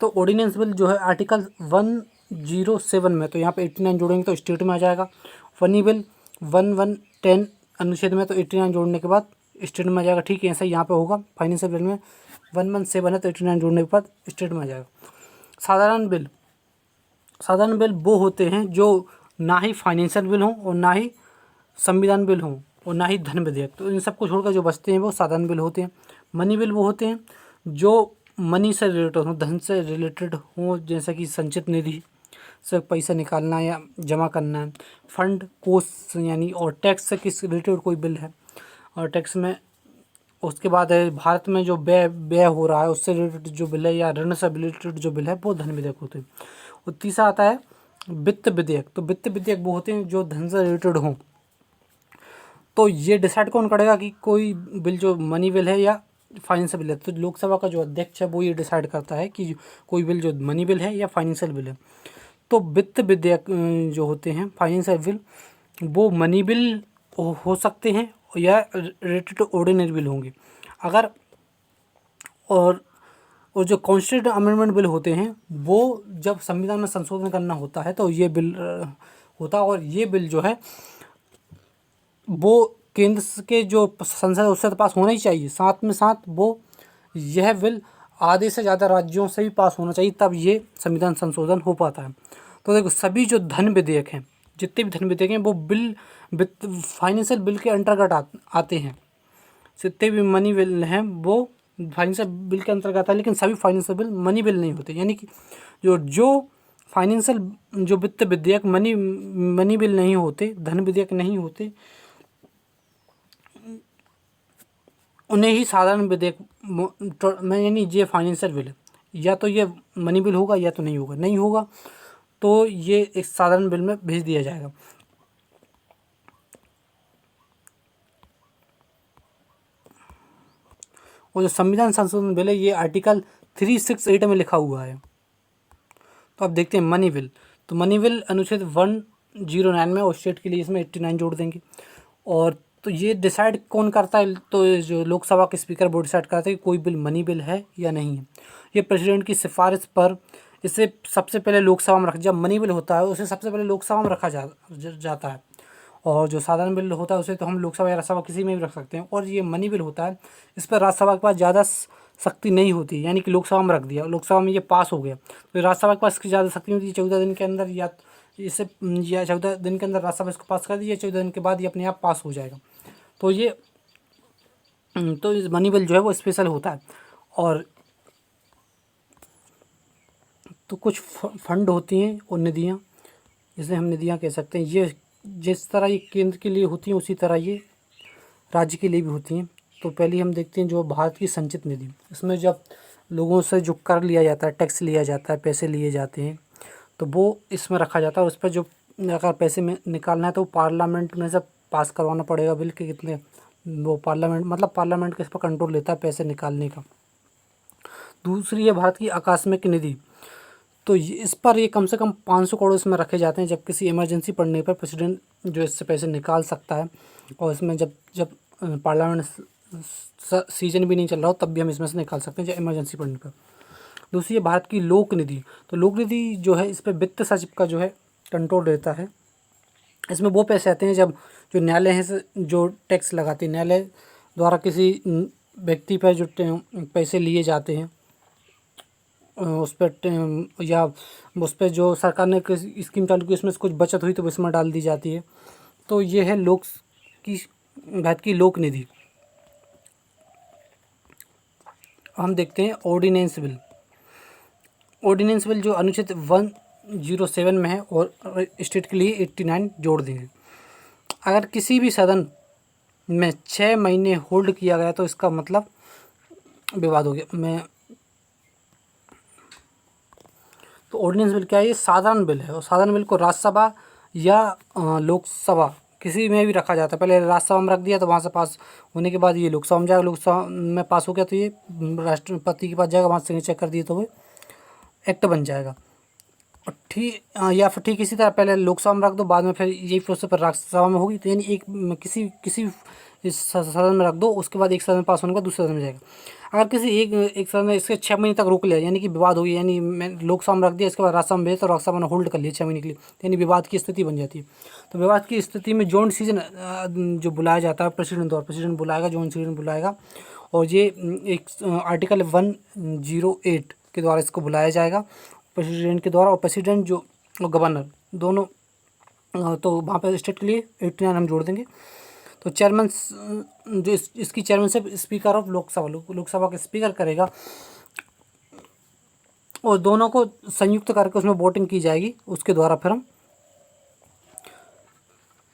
तो ऑर्डिनेंस बिल जो है आर्टिकल 107 में, तो यहाँ पे 89 जोड़ेंगे तो स्टेट में आ जाएगा। फनी बिल 1110 अनुच्छेद में, तो 89 जोड़ने के बाद स्टेट में आ जाएगा। ठीक है, ऐसा यहाँ पे होगा। फाइनेंशियल बिल में 117 है तो 89 जोड़ने के बाद स्टेट में आ जाएगा। साधारण बिल वो होते हैं जो ना ही फाइनेंशियल बिल हों और ना ही संविधान बिल हों और ना ही धन विधेयक, तो इन सबको छोड़कर जो बचते हैं वो साधारण बिल होते हैं। मनी बिल वो होते हैं जो मनी से रिलेटेड हों, धन से रिलेटेड हों, जैसे कि संचित निधि से पैसा निकालना या जमा करना है, फंड, कोष यानी, और टैक्स से किस रिलेटेड कोई बिल है, और टैक्स में उसके बाद है भारत में जो व्यय हो रहा है उससे रिलेटेड जो बिल है, या ऋण से रिलेटेड जो बिल है वो धन विधेयक होते हैं। और तीसरा आता है वित्त विधेयक। तो वित्त विधेयक वो होते हैं जो धन से रिलेटेड हों। तो ये डिसाइड कौन करेगा कि कोई बिल जो मनी बिल है या फाइनेंशियल बिल है, तो लोकसभा का जो अध्यक्ष है वो ये डिसाइड करता है कि कोई बिल जो मनी बिल है या फाइनेंशियल बिल है। तो वित्त विधेयक जो होते हैं, फाइनेंशियल बिल, वो मनी बिल हो सकते हैं या रिलेटेड ऑर्डिनरी बिल होंगे। अगर और जो कॉन्स्टिट्यूशन अमेंडमेंट बिल होते हैं वो जब संविधान में संशोधन करना होता है तो ये बिल होता है, और ये बिल जो है वो केंद्र के जो संसद है उससे तो पास होना ही चाहिए, साथ में साथ वो यह बिल आधे से ज़्यादा राज्यों से भी पास होना चाहिए, तब ये संविधान संशोधन हो पाता है। तो देखो, सभी जो धन विधेयक हैं, जितने भी धन विधेयक हैं वो फाइनेंशियल बिल के अंतर्गत आते हैं। जितने भी मनी बिल हैं वो फाइनेंशियल बिल के अंतर्गत आता है, लेकिन सभी फाइनेंशियल बिल मनी बिल नहीं होते। यानी कि जो फाइनेंशियल जो वित्त विधेयक मनी बिल नहीं होते, धन विधेयक नहीं होते, उन्हें ही साधारण विधेयक में, यानी ये फाइनेंशियल बिल है, या तो ये मनी बिल होगा या तो नहीं होगा तो ये एक साधारण बिल में भेज दिया जाएगा। और जो संविधान संशोधन बिल है ये आर्टिकल 368 में लिखा हुआ है। तो अब देखते हैं मनी बिल। तो मनी बिल अनुच्छेद 109 में, और स्टेट के लिए इसमें 89 जोड़ देंगे। और तो ये डिसाइड कौन करता है, तो जो लोकसभा के स्पीकर वो डिसाइड करते हैं कि कोई बिल मनी बिल है या नहीं है। ये प्रेसिडेंट की सिफारिश पर इसे सबसे पहले लोकसभा में जब मनी बिल होता है उसे सबसे पहले लोकसभा में रखा जाता है। और जो साधारण बिल होता है उसे तो हम लोकसभा या राज्यसभा किसी में भी रख सकते हैं। और ये मनी बिल होता है, इस पर राज्यसभा के पास ज़्यादा शक्ति नहीं होती, यानी कि लोकसभा में रख दिया, लोकसभा में ये पास हो गया, तो राज्यसभा के पास इसकी ज़्यादा शक्ति होती है। 14 दिन के अंदर या 14 दिन के अंदर राज्यसभा इसको पास कर दी, या 14 दिन के बाद ये अपने आप पास हो जाएगा। तो ये तो इस मनी बिल जो है वो स्पेशल होता है। और तो कुछ फंड होती हैं और निधियाँ, जिसे हम निधियाँ कह सकते हैं। ये जिस तरह ये केंद्र के लिए होती हैं उसी तरह ये राज्य के लिए भी होती हैं। तो पहले हम देखते हैं जो भारत की संचित निधि, इसमें जब लोगों से जो कर लिया जाता है, टैक्स लिया जाता है, पैसे लिए जाते हैं, तो वो इसमें रखा जाता है। और उस पर जो अगर पैसे में निकालना है तो पार्लियामेंट में से पास करवाना पड़ेगा बिल के कितने, वो पार्लियामेंट के इस पर कंट्रोल लेता है पैसे निकालने का। दूसरी है भारत की आकस्मिक निधि। तो इस पर ये कम से कम 500 करोड़ इसमें रखे जाते हैं, जब किसी इमरजेंसी पड़ने पर प्रेसिडेंट जो इससे पैसे निकाल सकता है। और इसमें जब जब पार्लियामेंट सीजन भी नहीं चल रहा हो तब भी हम इसमें से निकाल सकते हैं, जब इमरजेंसी पड़ने पर। दूसरी है भारत की लोक निधि। तो लोक निधि जो है इस पर वित्त सचिव का जो है कंट्रोल रहता है। इसमें वो पैसे आते हैं जब जो न्यायालय है जो टैक्स लगाते हैं, न्यायालय द्वारा किसी व्यक्ति पर जो पैसे लिए जाते हैं उस पर, या उस पर जो सरकार ने स्कीम चालू की उसमें से कुछ बचत हुई तो इसमें डाल दी जाती है। तो ये है भारत की लोक निधि। हम देखते हैं ऑर्डिनेंस बिल। ऑर्डिनेंस बिल जो अनुच्छेद 107 में है, और स्टेट के लिए 89 जोड़ देंगे। अगर किसी भी सदन में 6 महीने होल्ड किया गया तो इसका मतलब विवाद हो गया। तो ऑर्डिनेंस बिल क्या है, ये साधारण बिल है, और साधारण बिल को राज्यसभा या लोकसभा किसी में भी रखा जाता है। पहले राज्यसभा में रख दिया तो वहाँ से पास होने के बाद ये लोकसभा में जाएगा, लोकसभा में पास हो गया तो ये राष्ट्रपति के पास जाएगा, वहाँ सिग्नेचर कर दिए तो वो एक्ट बन जाएगा। और या फिर ठीक इसी तरह पहले लोकसभा में रख दो, बाद में फिर यही प्रोसेस पर राज्यसभा में होगी। तो यानी एक किसी इस सदन में रख दो, उसके बाद एक सदन में पास होने का दूसरे सदन में जाएगा। अगर किसी एक सदन में इसके 6 महीने तक रोक लिया, यानी कि विवाद हो गया, यानी मैं लोकसभा में रख दिया, इसके बाद राज्यसभा में भेजा तो राज्यसभा ने होल्ड कर लिया 6 महीने के लिए, यानी विवाद की स्थिति बन जाती है। तो विवाद की स्थिति में जॉइंट सीजन जो बुलाया जाता है प्रेसिडेंट द्वारा, प्रेसिडेंट बुलाएगा, जॉइंट सीजन बुलाएगा। और ये एक आर्टिकल 108 के द्वारा इसको बुलाया जाएगा प्रेसिडेंट के द्वारा। और प्रेसिडेंट जो गवर्नर दोनों, तो वहाँ पर स्टेट के लिए 89 हम जोड़ देंगे। तो चेयरमैन जो इसकी चेयरमैनशिप स्पीकर ऑफ लोकसभा के स्पीकर करेगा, और दोनों को संयुक्त करके उसमें वोटिंग की जाएगी, उसके द्वारा फिर हम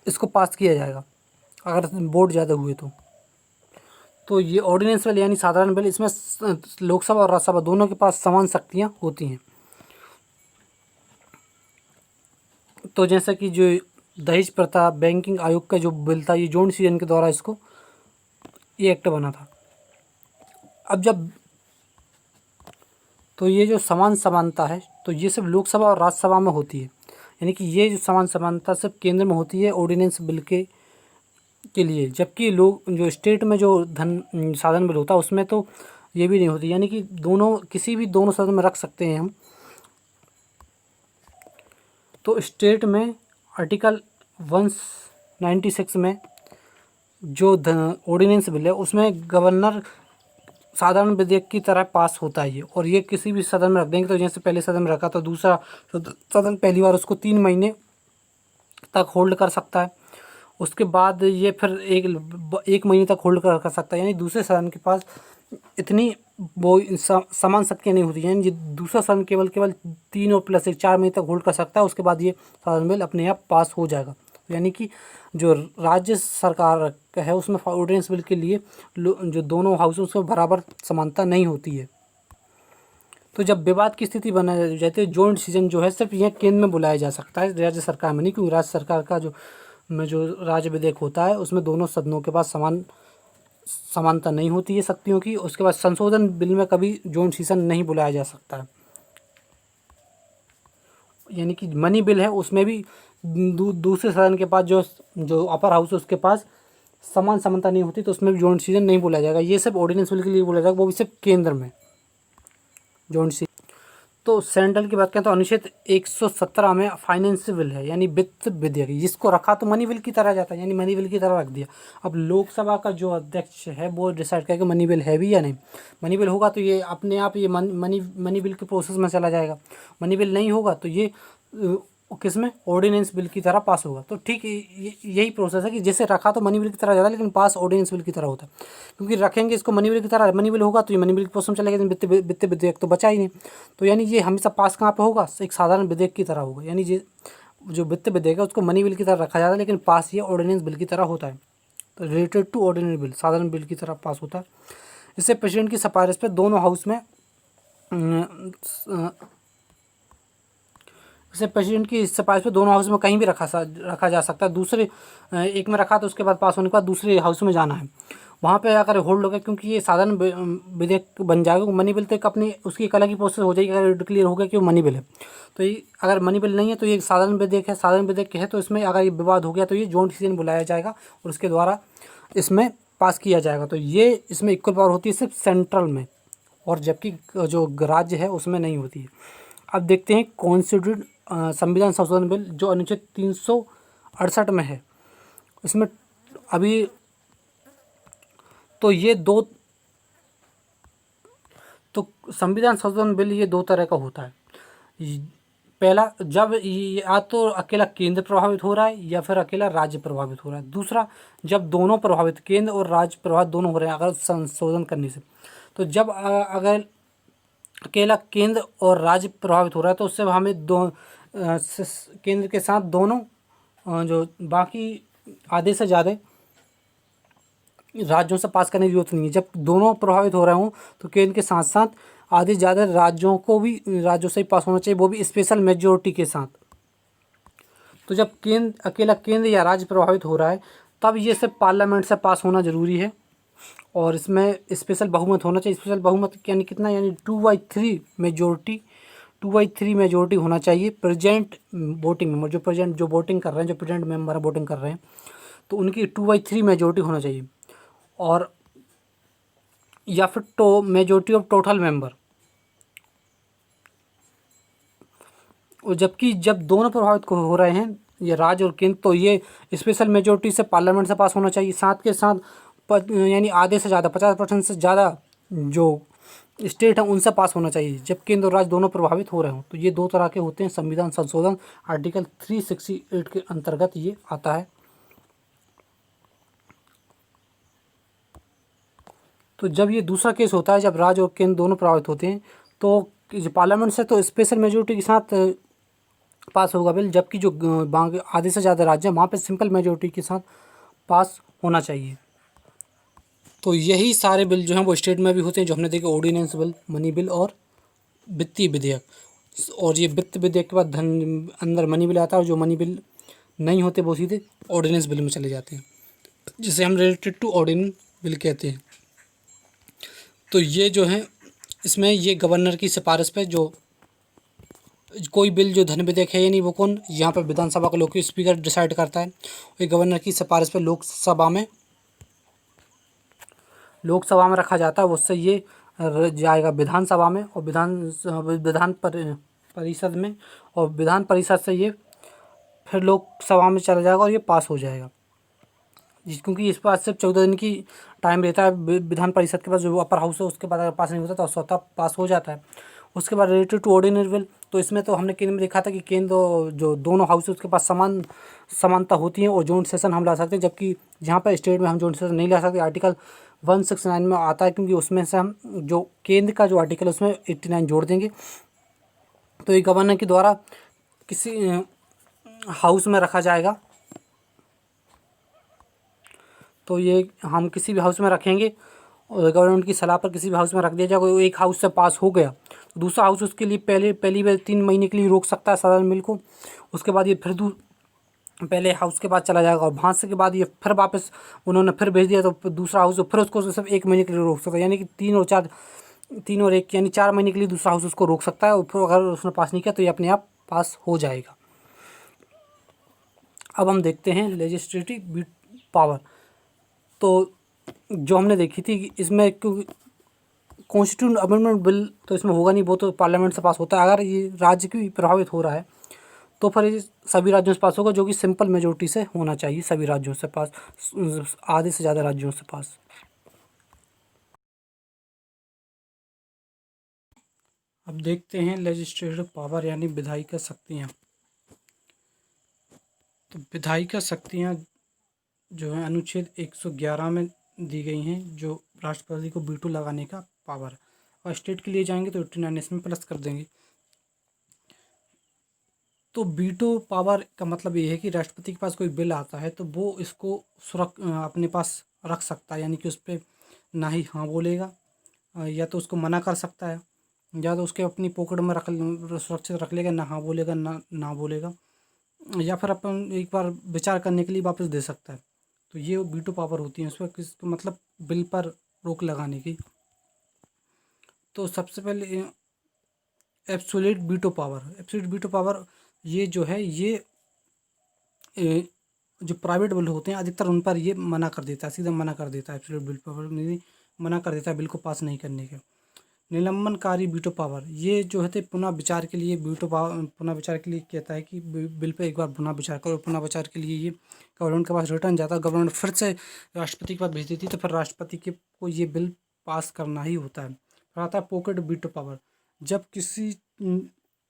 इसको पास किया जाएगा अगर वोट ज़्यादा हुए तो ये ऑर्डिनेंस बिल यानी साधारण बिल, इसमें लोकसभा और राज्यसभा दोनों के पास समान शक्तियाँ होती हैं। तो जैसा कि जो दहेज प्रथा बैंकिंग आयोग का जो बिल था, ये जॉइंट सीजन के द्वारा इसको ये एक्ट बना था। अब जब तो ये जो समानता है तो ये सब लोकसभा और राज्यसभा में होती है, यानी कि ये जो समानता सब केंद्र में होती है ऑर्डिनेंस बिल के लिए, जबकि लोग जो स्टेट में जो साधन बिल होता है उसमें तो ये भी नहीं होती, यानी कि किसी भी दोनों सदन में रख सकते हैं हम। तो स्टेट में आर्टिकल 196 में जो ऑर्डिनेंस बिल है उसमें गवर्नर साधारण विधेयक की तरह पास होता है ये, और ये किसी भी सदन में रख देंगे। तो जैसे पहले सदन में रखा तो दूसरा सदन पहली बार उसको 3 महीने तक होल्ड कर सकता है, उसके बाद ये फिर एक महीने तक होल्ड कर सकता है, यानी दूसरे सदन के पास इतनी वो समान शक्तियाँ नहीं होती, यानी दूसरा सदन केवल 3 और प्लस 1 4 महीने तक होल्ड कर सकता है, उसके बाद ये साधारण बिल अपने आप पास हो जाएगा। यानी कि जो राज्य सरकार है उसमें ऑर्डिनेंस बिल के लिए जो दोनों हाउस उसमें बराबर समानता नहीं होती है। तो जब विवाद की स्थिति बना जाती है, जॉइंट सीजन जो है सिर्फ यह केंद्र में बुलाया जा सकता है, राज्य सरकार में नहीं, क्योंकि राज्य सरकार का जो राज्य विधेयक होता है उसमें दोनों सदनों के पास समान समानता नहीं होती है शक्तियों की। उसके बाद संशोधन बिल में कभी जॉइंट सेशन नहीं बुलाया जा सकता है। यानी कि मनी बिल है उसमें भी दूसरे सदन के पास जो जो अपर हाउस है उसके पास समान समानता नहीं होती, तो उसमें भी जॉइंट सेशन नहीं बुलाया जाएगा। ये सब ऑर्डिनेंस बिल के लिए बोला जाएगा, वो भी सिर्फ केंद्र में जॉइंट सेशन। तो सेंट्रल की बात करें तो अनुच्छेद 117 में फाइनेंशियल बिल है, यानी वित्त विधेयक, जिसको रखा तो मनी बिल की तरह जाता है, यानी मनी बिल की तरह रख दिया। अब लोकसभा का जो अध्यक्ष है वो डिसाइड करेगा मनी बिल है भी या नहीं। मनी बिल होगा तो ये अपने आप ये मनी बिल के प्रोसेस में चला जाएगा। मनी बिल नहीं होगा तो ये किस में ऑर्डिनेंस बिल की तरह पास होगा। तो ठीक यही प्रोसेस है कि जैसे रखा तो मनी बिल की तरह जाता है, लेकिन पास ऑर्डिनेंस बिल की तरह होता है। क्योंकि रखेंगे इसको मनी बिल की तरह, मनी बिल होगा तो ये मनी बिल के प्रोसेस में चलेगा, लेकिन वित्त विधेयक तो बचा ही नहीं। तो यानी ये हमेशा पास कहाँ पे होगा, एक साधारण विधेयक की तरह होगा। यानी जो वित्त विधेयक है उसको मनी बिल की तरह रखा जाता है, लेकिन पास ये ऑर्डिनेंस बिल की तरह होता है। तो रिलेटेड टू ऑर्डिनरी बिल, साधारण बिल की तरह पास होता है। इससे प्रेसिडेंट की सिफारिश पर दोनों हाउस में इसे प्रेसिडेंट की सिफारिश पे दोनों हाउस में कहीं भी रखा जा सकता है। दूसरे एक में रखा तो उसके बाद पास होने के बाद दूसरे हाउस में जाना है, वहाँ पे अगर होल्ड हो गया, क्योंकि ये साधारण विधेयक बन जाएगा। मनी बिल तो एक अपनी उसकी एक अलग ही प्रोसेस हो जाएगी अगर डिक्लेयर हो गया कि वो मनी बिल है। तो ये अगर मनी बिल नहीं है तो ये साधारण विधेयक है, साधारण विधेयक है तो इसमें अगर ये विवाद हो गया तो ये जॉइंट सेशन बुलाया जाएगा और उसके द्वारा इसमें पास किया जाएगा। तो ये इसमें इक्वल पावर होती है सिर्फ सेंट्रल में, और जबकि जो राज्य है उसमें नहीं होती है। अब देखते हैं कॉन्स्टिट्यूट संविधान संशोधन बिल जो अनुच्छेद 368 में है। इसमें अभी तो ये दो तो संविधान संशोधन बिल ये दो तरह का होता है। पहला, जब या तो अकेला केंद्र प्रभावित हो रहा है या फिर अकेला राज्य प्रभावित हो रहा है। दूसरा, जब दोनों प्रभावित, केंद्र और राज्य प्रभावित दोनों हो रहे हैं अगर संशोधन करने से। तो जब अगर अकेला केंद्र और राज्य प्रभावित हो रहा है तो उससे हमें केंद्र के साथ दोनों जो बाकी आधे से ज़्यादा राज्यों से पास करने की जरूरत नहीं है। जब दोनों प्रभावित हो रहे हों तो केंद्र के साथ साथ आधे से ज़्यादा राज्यों से ही पास होना चाहिए, वो भी स्पेशल मेजोरिटी के साथ। तो जब अकेला केंद्र या राज्य प्रभावित हो रहा है तब ये सब पार्लियामेंट से पास होना ज़रूरी है, और इसमें स्पेशल बहुमत होना चाहिए। स्पेशल बहुमत यानी कितना, यानी 2/3 मेजोरिटी होना चाहिए। प्रेजेंट वोटिंग मेंबर जो वोटिंग कर रहे हैं, जो प्रेजेंट मेंबर वोटिंग कर रहे हैं, तो उनकी 2/3 मेजोरिटी होना चाहिए। और या फिर मेजोरिटी ऑफ टोटल मेंबर। और जबकि जब दोनों प्रभावित हो रहे हैं ये राज्य और केंद्र, तो ये स्पेशल मेजोरिटी से पार्लियामेंट से पास होना चाहिए। साथ के साथ यानी आधे से ज़्यादा 50% से ज़्यादा जो स्टेट है उनसे पास होना चाहिए जब केंद्र और राज्य दोनों प्रभावित हो रहे हों। तो ये दो तरह के होते हैं संविधान संशोधन। आर्टिकल 368 के अंतर्गत ये आता है। तो जब ये दूसरा केस होता है, जब राज्य और केंद्र दोनों प्रभावित होते हैं, तो पार्लियामेंट से तो स्पेशल मेजोरिटी के साथ पास होगा बिल, जबकि जो आधे से ज़्यादा राज्य हैं वहाँ पे सिंपल मेजोरिटी के साथ पास होना चाहिए। तो यही सारे बिल जो हैं वो स्टेट में भी होते हैं, जो हमने देखे ऑर्डिनेंस बिल, मनी बिल और वित्तीय विधेयक। और ये वित्त विधेयक के बाद धन अंदर मनी बिल आता है, और जो मनी बिल नहीं होते वो सीधे ऑर्डिनेंस बिल में चले जाते हैं, जिसे हम रिलेटेड टू ऑर्डिनेंस बिल कहते हैं। तो ये जो है इसमें ये गवर्नर की सिफारिश पे जो कोई बिल जो धन विधेयक है, यानी वो कौन, यहाँ पर विधानसभा का लोकप्रिय स्पीकर डिसाइड करता है। ये गवर्नर की सिफारिश पे लोकसभा में रखा जाता है, उससे ये जाएगा विधानसभा में, और विधान परिषद में, और विधान परिषद से ये फिर लोकसभा में चला जाएगा और ये पास हो जाएगा। क्योंकि इस पास सिर्फ 14 दिन की टाइम रहता है विधान परिषद के पास, जो अपर हाउस है उसके बाद अगर पास नहीं होता तो स्वतः पास हो जाता है। उसके बाद रिलेटेड टू ऑर्डिनरी बिल, तो इसमें तो हमने केंद्र में देखा था कि केंद्र जो दोनों हाउस है उसके पास समानता होती है और जॉइंट सेशन हम ला सकते हैं, जबकि जहाँ पर स्टेट में हम जॉइंट सेशन नहीं ला सकते। आर्टिकल 169 में आता है, क्योंकि उसमें से हम जो केंद्र का जो आर्टिकल है उसमें 89 जोड़ देंगे। तो ये गवर्नर के द्वारा किसी हाउस में रखा जाएगा। तो ये हम किसी भी हाउस में रखेंगे और गवर्नमेंट की सलाह पर किसी भी हाउस में रख दिया जाएगा। एक हाउस से पास हो गया तो दूसरा हाउस उसके लिए पहली बार 3 महीने के लिए रोक सकता है साधारण बिल को। उसके बाद ये फिर पहले हाउस के पास चला जाएगा और वहाँ से के बाद ये फिर वापस उन्होंने फिर भेज दिया तो दूसरा हाउस फिर उसको सिर्फ 1 महीने के लिए रोक सकता है, यानी कि 3 और 1 यानी 4 महीने के लिए दूसरा हाउस उसको रोक सकता है और फिर अगर उसने पास नहीं किया तो ये अपने आप पास हो जाएगा। अब हम देखते हैं लेजिस्लेटिव पावर। तो जो हमने देखी थी कि इसमें क्योंकि कॉन्स्टिट्यूशन अमेंडमेंट बिल तो इसमें होगा नहीं, वो तो पार्लियामेंट से पास होता है। अगर ये राज्य की प्रभावित हो रहा है तो फिर ये सभी राज्यों से पास होगा, जो कि सिंपल मेजोरिटी से होना चाहिए, सभी राज्यों से पास, आधे से ज़्यादा राज्यों से पास। अब देखते हैं लेजिस्लेटिव पावर यानी विधायिका शक्तियाँ। तो विधायिका शक्तियाँ जो है अनुच्छेद 111 में दी गई हैं, जो राष्ट्रपति को वीटो लगाने का पावर है। और स्टेट के लिए जाएंगे तो 89 इसमें प्लस कर देंगे। तो वीटो पावर का मतलब ये है कि राष्ट्रपति के पास कोई बिल आता है तो वो इसको अपने पास रख सकता है, यानी कि उस पर ना ही हाँ बोलेगा, या तो उसको मना कर सकता है, या तो उसके अपनी पॉकेट में सुरक्षित रख लेगा, ना हाँ बोलेगा ना बोलेगा, या फिर अपन एक बार विचार करने के लिए वापस दे सकता है। तो ये वीटो पावर होती है, उस पर किस मतलब बिल पर रोक लगाने की। तो सबसे पहले एब्सोल्यूट वीटो पावर ये जो है ये जो प्राइवेट बिल होते हैं अधिकतर उन पर ये मना कर देता है, सीधा मना कर देता है। एब्सोल्यूट बिल पावर मना कर देता है बिल को पास नहीं करने के। निलंबनकारी वीटो पावर ये जो है पुनः विचार के लिए पुनः विचार के लिए कहता है कि बिल पे एक बार पुनः विचार करो। पुनः विचार के लिए ये गवर्नमेंट के पास रिटर्न जाता है, गवर्नमेंट फिर से राष्ट्रपति के पास भेज देती है, तो फिर राष्ट्रपति के को ये बिल पास करना ही होता है। फिर आता है पॉकेट वीटो पावर, जब किसी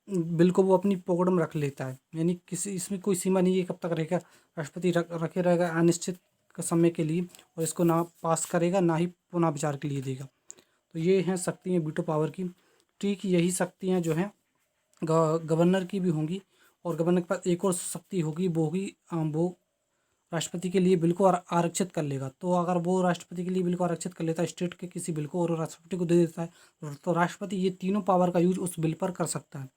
बिल को वो अपनी पॉकेट में रख लेता है, यानी किसी इसमें कोई सीमा नहीं है कब तक रहेगा, राष्ट्रपति रखे रहेगा अनिश्चित समय के लिए, और इसको ना पास करेगा ना ही पुनः विचार के लिए देगा। तो ये हैं शक्तियाँ वीटो पावर की। ठीक यही शक्तियाँ जो हैं गवर्नर की भी होंगी, और गवर्नर के पास एक और शक्ति होगी, वो होगी वो राष्ट्रपति के लिए बिल को आरक्षित कर लेगा। तो अगर वो राष्ट्रपति के लिए बिल को आरक्षित कर लेता है स्टेट के किसी बिल को और राष्ट्रपति को दे देता है, तो राष्ट्रपति ये तीनों पावर का यूज उस बिल पर कर सकता है।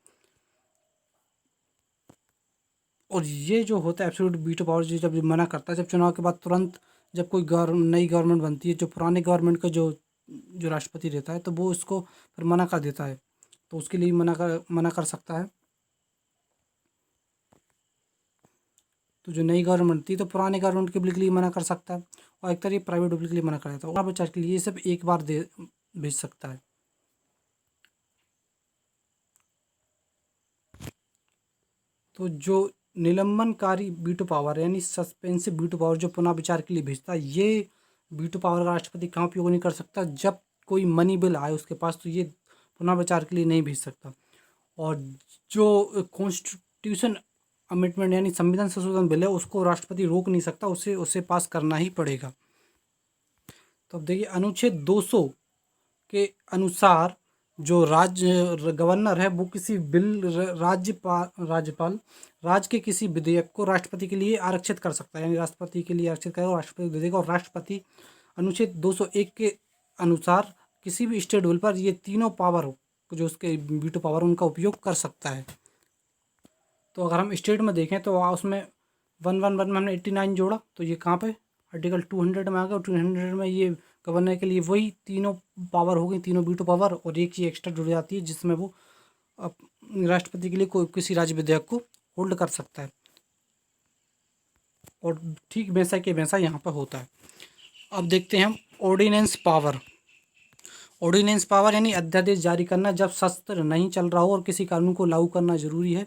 और ये जो होता है एब्सोल्यूट वीटो पावर, जब मना करता है, जब चुनाव के बाद तुरंत जब कोई नई गवर्नमेंट बनती है, जो पुराने गवर्नमेंट का जो जो राष्ट्रपति रहता है तो वो उसको फिर मना कर देता है, तो उसके लिए मना कर सकता है। तो जो नई गवर्नमेंट थी तो पुराने गवर्नमेंट के बिल के लिए मना कर सकता है, और एक तरह प्राइवेट बिल के लिए मना कर देता है, और बचाव के लिए ये सब एक बार दे भेज सकता है। तो जो निलंबनकारी वीटो पावर यानी सस्पेंसिव वीटो पावर जो पुनः विचार के लिए भेजता है, ये वीटो पावर राष्ट्रपति कहाँ उपयोग नहीं कर सकता, जब कोई मनी बिल आए उसके पास, तो ये पुनः विचार के लिए नहीं भेज सकता। और जो कॉन्स्टिट्यूशन अमेंडमेंट यानी संविधान संशोधन बिल है उसको राष्ट्रपति रोक नहीं सकता, उसे उसे पास करना ही पड़ेगा। तो अब देखिए अनुच्छेद 200 के अनुसार जो राज्य गवर्नर है वो किसी बिल राज्यपाल राज्य के किसी विधेयक को राष्ट्रपति के लिए आरक्षित कर सकता है, यानी राष्ट्रपति के लिए आरक्षित करेगा, राष्ट्रपति दे देगा, और राष्ट्रपति अनुच्छेद 201 के अनुसार किसी भी स्टेट बिल पर ये तीनों पावर जो उसके वीटो पावर उनका उपयोग कर सकता है। तो अगर हम स्टेट में देखें तो उसमें 111 में हमने 89 जोड़ा, तो ये कहाँ पे आर्टिकल 200 में आ गया, 200 में ये गवर्नर के लिए वही तीनों पावर हो गई, तीनों वीटो पावर, और एक ये एक्स्ट्रा जुड़ जाती है जिसमें वो राष्ट्रपति के लिए कोई किसी राज्य विधेयक को होल्ड कर सकता है। और ठीक वैसा के वैसा यहाँ पर होता है। अब देखते हैं हम ऑर्डिनेंस पावर। ऑर्डिनेंस पावर यानी अध्यादेश जारी करना, जब शस्त्र नहीं चल रहा हो और किसी कानून को लागू करना जरूरी है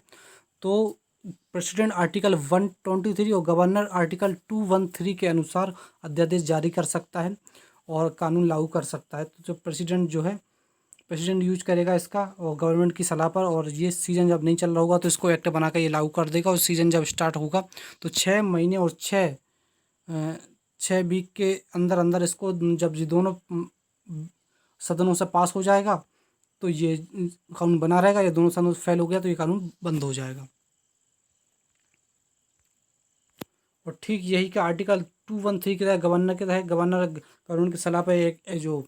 तो प्रेसिडेंट आर्टिकल 123 और गवर्नर आर्टिकल 213 के अनुसार अध्यादेश जारी कर सकता है और कानून लागू कर सकता है। तो जो प्रेसिडेंट यूज करेगा इसका और गवर्नमेंट की सलाह पर, और ये सीज़न जब नहीं चल रहा होगा तो इसको एक्ट बनाकर ये लागू कर देगा, और सीज़न जब स्टार्ट होगा तो 6 महीने और 6 वीक के अंदर अंदर इसको जब ये दोनों सदनों से पास हो जाएगा तो ये कानून बना रहेगा, ये दोनों सदनों से फेल हो गया तो ये कानून बंद हो जाएगा। और ठीक यही का आर्टिकल 213 के तहत गवर्नर कानून की सलाह पर एक जो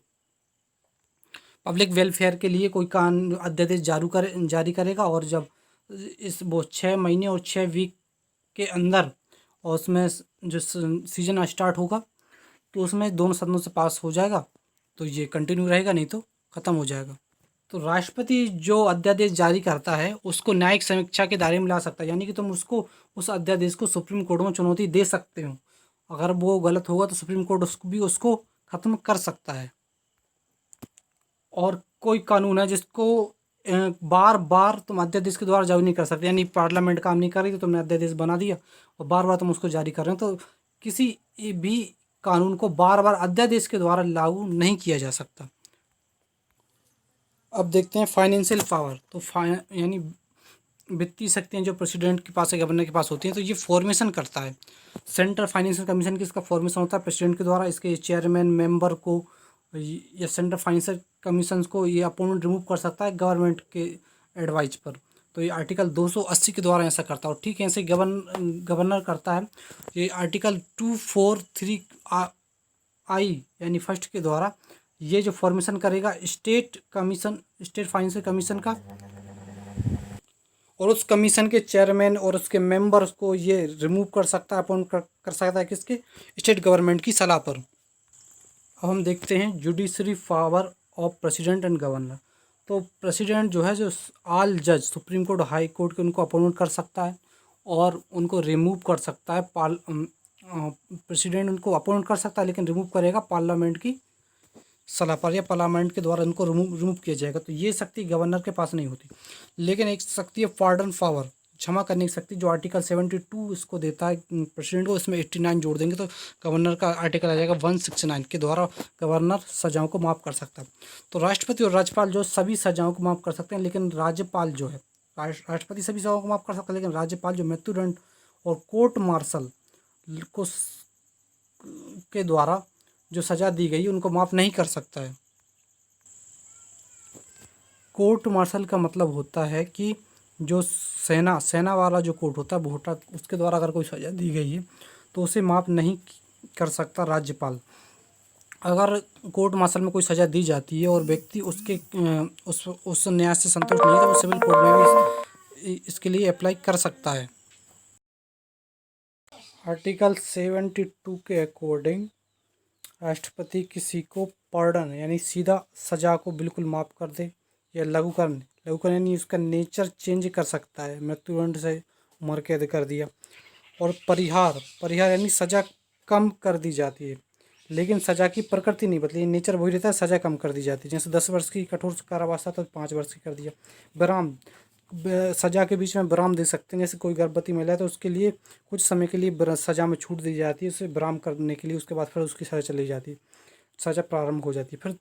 पब्लिक वेलफेयर के लिए कोई कानून अध्यादेश जारी करेगा, और जब इस वो 6 महीने और 6 वीक के अंदर और उसमें जो सीजन स्टार्ट होगा तो उसमें दोनों सदनों से पास हो जाएगा तो ये कंटिन्यू रहेगा, नहीं तो ख़त्म हो जाएगा। तो राष्ट्रपति जो अध्यादेश जारी करता है उसको न्यायिक समीक्षा के दायरे में ला सकता है, यानी कि तुम उसको उस अध्यादेश को सुप्रीम कोर्ट में चुनौती दे सकते हो। अगर वो गलत होगा तो सुप्रीम कोर्ट उसको ख़त्म कर सकता है। और कोई कानून है जिसको बार बार तुम अध्यादेश के द्वारा जारी नहीं कर सकते, यानी पार्लियामेंट काम नहीं कर रही तो तुमने अध्यादेश बना दिया और बार बार तुम उसको जारी कर रहे हो, तो किसी भी कानून को बार बार अध्यादेश के द्वारा लागू नहीं किया जा सकता। अब देखते हैं फाइनेंशियल पावर। तो यानी वित्तीय शक्तियाँ जो प्रेसिडेंट के पास है, गवर्नर के पास होती हैं, तो ये फॉर्मेशन करता है। सेंट्रल फाइनेंशियल कमीशन की इसका फॉर्मेशन होता है प्रेसिडेंट के द्वारा। इसके चेयरमैन मेंबर को या सेंट्रल फाइनेंशियल कमीशन को ये अपॉइंट रिमूव कर सकता है गवर्नमेंट के एडवाइज पर। तो ये आर्टिकल 280 के द्वारा ऐसा करता है। और ठीक है, ऐसे गवर्नर करता है। ये आर्टिकल 243 आई यानी फर्स्ट के द्वारा ये जो फॉर्मेशन करेगा स्टेट फाइनेंशियल कमीशन का, और उस कमीशन के चेयरमैन और उसके मेंबर्स को ये रिमूव कर सकता है, अपॉइंट कर सकता है किसके, स्टेट गवर्नमेंट की सलाह पर। अब हम देखते हैं judiciary power of president and governor. तो प्रेसिडेंट जो है, जो ऑल जज सुप्रीम कोर्ट हाई कोर्ट के उनको अपॉइंट कर सकता है और उनको रिमूव कर सकता है। प्रेसिडेंट उनको अपॉइंट कर सकता है लेकिन रिमूव करेगा पार्लियामेंट की सलाह पर, या पार्लियामेंट के द्वारा इनको रिमूव किया जाएगा। तो ये शक्ति गवर्नर के पास नहीं होती। लेकिन एक शक्ति है पार्डन पावर, क्षमा करने की शक्ति, जो आर्टिकल 72 इसको देता है प्रेसिडेंट को। इसमें 89 जोड़ देंगे तो गवर्नर का आर्टिकल आ जाएगा 169 के द्वारा गवर्नर सजाओं को माफ़ कर सकता है। तो राष्ट्रपति और राज्यपाल जो सभी सजाओं को माफ़ कर सकते हैं, लेकिन राज्यपाल जो है, राष्ट्रपति सभी सजाओं को माफ़ कर सकता है, लेकिन राज्यपाल जो मृत्युदंड और कोर्ट मार्शल को के द्वारा जो सज़ा दी गई उनको माफ़ नहीं कर सकता है। कोर्ट मार्शल का मतलब होता है कि जो सेना वाला जो कोर्ट होता है वो होता, उसके द्वारा अगर कोई सज़ा दी गई है तो उसे माफ़ नहीं कर सकता राज्यपाल। अगर कोर्ट मार्शल में कोई सज़ा दी जाती है और व्यक्ति उसके उस न्याय से संतुष्ट नहीं है तो वो सिविल कोर्ट में भी इसके लिए अप्लाई कर सकता है। आर्टिकल 72 के अकॉर्डिंग राष्ट्रपति किसी को पार्डन यानी सीधा सज़ा को बिल्कुल माफ़ कर दे, या लघुकरण यानी उसका नेचर चेंज कर सकता है। मृत्युदंड से उम्र कैद कर दिया। और परिहार यानी सज़ा कम कर दी जाती है, लेकिन सज़ा की प्रकृति नहीं बदली, नेचर वही रहता है, सज़ा कम कर दी जाती है। जैसे 10 वर्ष की कठोर कारावास था तो 5 वर्ष की कर दिया। विराम, सज़ा के बीच में विराम दे सकते हैं। जैसे कोई गर्भवती महिला है तो उसके लिए कुछ समय के लिए सज़ा में छूट दी जाती है, उसे विराम करने के लिए। उसके बाद फिर उसकी सज़ा चली जाती है, सज़ा प्रारंभ हो जाती है।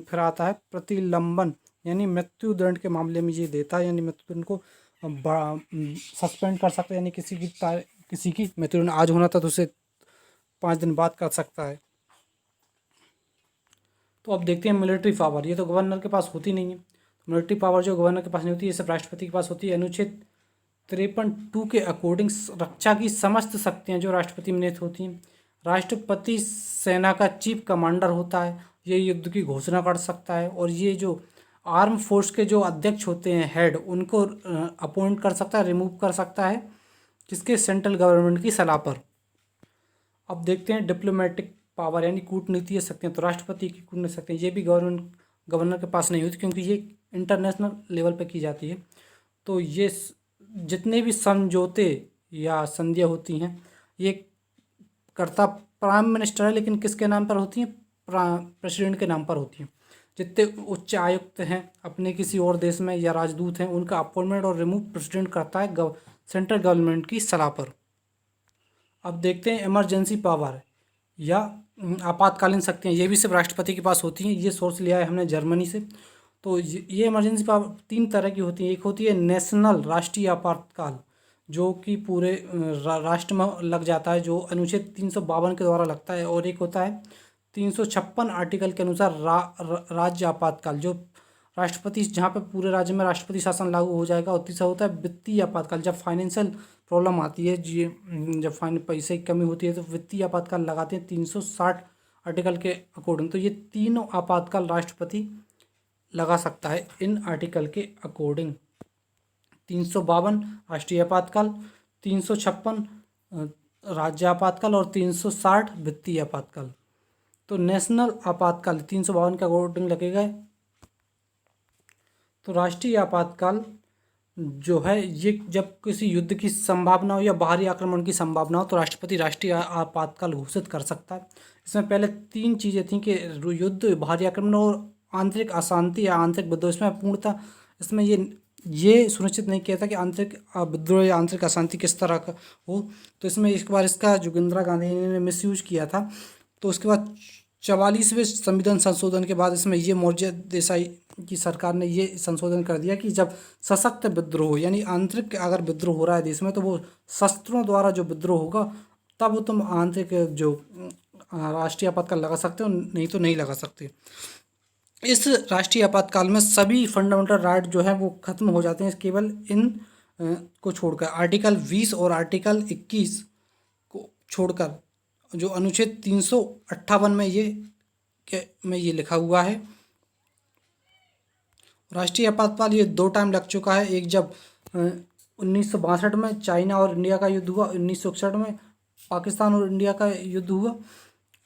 फिर आता है प्रतिलंबन, यानी मृत्युदंड के मामले में ये देता है, यानी मृत्युदंड को सस्पेंड कर सकता है, यानी किसी की मृत्युदंड आज होना था तो उसे 5 दिन बाद कर सकता है। तो अब देखते हैं मिलिट्री पावर। ये तो गवर्नर के पास होती नहीं है। मिलिट्री पावर जो गवर्नर के पास नहीं होती, ये सिर्फ राष्ट्रपति के पास होती है। अनुच्छेद 53(2) के अकॉर्डिंग रक्षा की समस्त शक्तियाँ जो राष्ट्रपति में निहित होती हैं। राष्ट्रपति सेना का चीफ कमांडर होता है, ये युद्ध की घोषणा कर सकता है। और ये जो आर्म फोर्स के जो अध्यक्ष होते हैं, हेड, उनको अपॉइंट कर सकता है, रिमूव कर सकता है, किसके, सेंट्रल गवर्नमेंट की सलाह पर। अब देखते हैं डिप्लोमेटिक पावर यानी कूटनीतिक शक्तियाँ। तो राष्ट्रपति की कूटनीतिक शक्तियाँ ये भी गवर्नर के पास नहीं होती, क्योंकि ये इंटरनेशनल लेवल पे की जाती है। तो ये जितने भी समझौते या संधियाँ होती हैं ये करता प्राइम मिनिस्टर है, लेकिन किसके नाम पर होती हैं, प्रेसिडेंट के नाम पर होती हैं। जितने उच्च आयुक्त हैं अपने किसी और देश में या राजदूत हैं, उनका अपॉइंटमेंट और रिमूव प्रेसिडेंट करता है सेंट्रल गवर्नमेंट की सलाह पर। अब देखते हैं इमरजेंसी पावर या आपातकालीन शक्तियाँ। ये भी सिर्फ राष्ट्रपति के पास होती हैं। ये सोर्स लिया है हमने जर्मनी से। तो ये इमरजेंसी पावर 3 तरह की होती है। एक होती है नेशनल, राष्ट्रीय आपातकाल, जो कि पूरे राष्ट्र में लग जाता है, जो अनुच्छेद 352 के द्वारा लगता है। और एक होता है 356 आर्टिकल के अनुसार राज्य आपातकाल, जो राष्ट्रपति, जहाँ पे पूरे राज्य में राष्ट्रपति शासन लागू हो जाएगा। और तीसरा होता है वित्तीय आपातकाल, जब फाइनेंशियल प्रॉब्लम आती है, जब पैसे की कमी होती है तो वित्तीय आपातकाल लगाते हैं 360 आर्टिकल के अकॉर्डिंग। तो ये तीनों आपातकाल राष्ट्रपति लगा सकता है इन आर्टिकल के अकॉर्डिंग। 352 राष्ट्रीय आपातकाल, 356 राज्य आपातकाल और 360 वित्तीय आपातकाल। तो नेशनल आपातकाल 352 के अकॉर्डिंग लगेगा। तो राष्ट्रीय आपातकाल जो है ये जब किसी युद्ध की संभावना हो या बाहरी आक्रमण की संभावना हो तो राष्ट्रपति राष्ट्रीय आपातकाल घोषित कर सकता है। इसमें पहले 3 चीज़ें थी कि युद्ध, बाहरी आक्रमण और आंतरिक अशांति या आंतरिक विद्रोह। इसमें पूर्णतः इसमें ये सुनिश्चित नहीं किया था कि आंतरिक विद्रोह या आंतरिक अशांति किस तरह का हो। तो इसमें एक बार इसका जो इंदिरा गांधी ने मिसयूज किया था, तो उसके बाद 44वें संविधान संशोधन के बाद इसमें ये मौर्य देसाई की सरकार ने ये संशोधन कर दिया कि जब सशक्त विद्रोह यानी आंतरिक अगर विद्रोह हो रहा है देश में तो वो शस्त्रों द्वारा जो विद्रोह होगा तब तुम आंतरिक जो राष्ट्रीय आपातकाल लगा सकते हो, नहीं तो नहीं लगा सकते। इस राष्ट्रीय आपातकाल में सभी फंडामेंटल राइट जो है वो खत्म हो जाते हैं, केवल इन को छोड़कर आर्टिकल 20 और आर्टिकल 21 को छोड़कर, जो अनुच्छेद 358 में ये लिखा हुआ है। राष्ट्रीय आपातकाल ये 2 टाइम लग चुका है, एक जब 1962 में चाइना और इंडिया का युद्ध हुआ, 1961 में पाकिस्तान और इंडिया का युद्ध हुआ,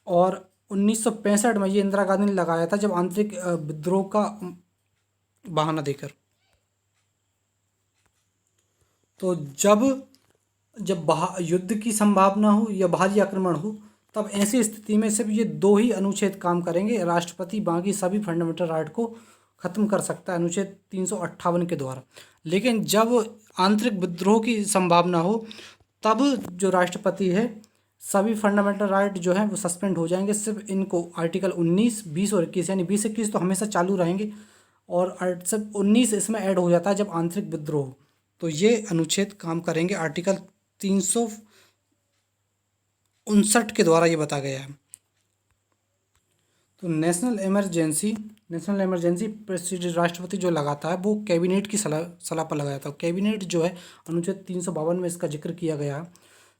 और 1965 में ये इंदिरा गांधी ने लगाया था जब आंतरिक विद्रोह का बहाना देकर। तो जब युद्ध की संभावना हो या बाहरी आक्रमण हो तब ऐसी स्थिति में सिर्फ ये 2 ही अनुच्छेद काम करेंगे। राष्ट्रपति बाकी सभी फंडामेंटल राइट को खत्म कर सकता है अनुच्छेद 358 के द्वारा। लेकिन जब आंतरिक विद्रोह की संभावना हो तब जो राष्ट्रपति है सभी फंडामेंटल राइट जो है वो सस्पेंड हो जाएंगे। सिर्फ इनको आर्टिकल 19, 20 और 21 यानी 20-21 तो हमेशा चालू रहेंगे और सिर्फ 19 इसमें ऐड हो जाता है जब आंतरिक विद्रोह हो, तो ये अनुच्छेद काम करेंगे। आर्टिकल 359 के द्वारा ये बताया गया है। तो नेशनल इमरजेंसी प्रेसिडेंट राष्ट्रपति जो लगाता है वो कैबिनेट की सलाह पर लगाया था। कैबिनेट जो है अनुच्छेद 352 में इसका जिक्र किया गया है।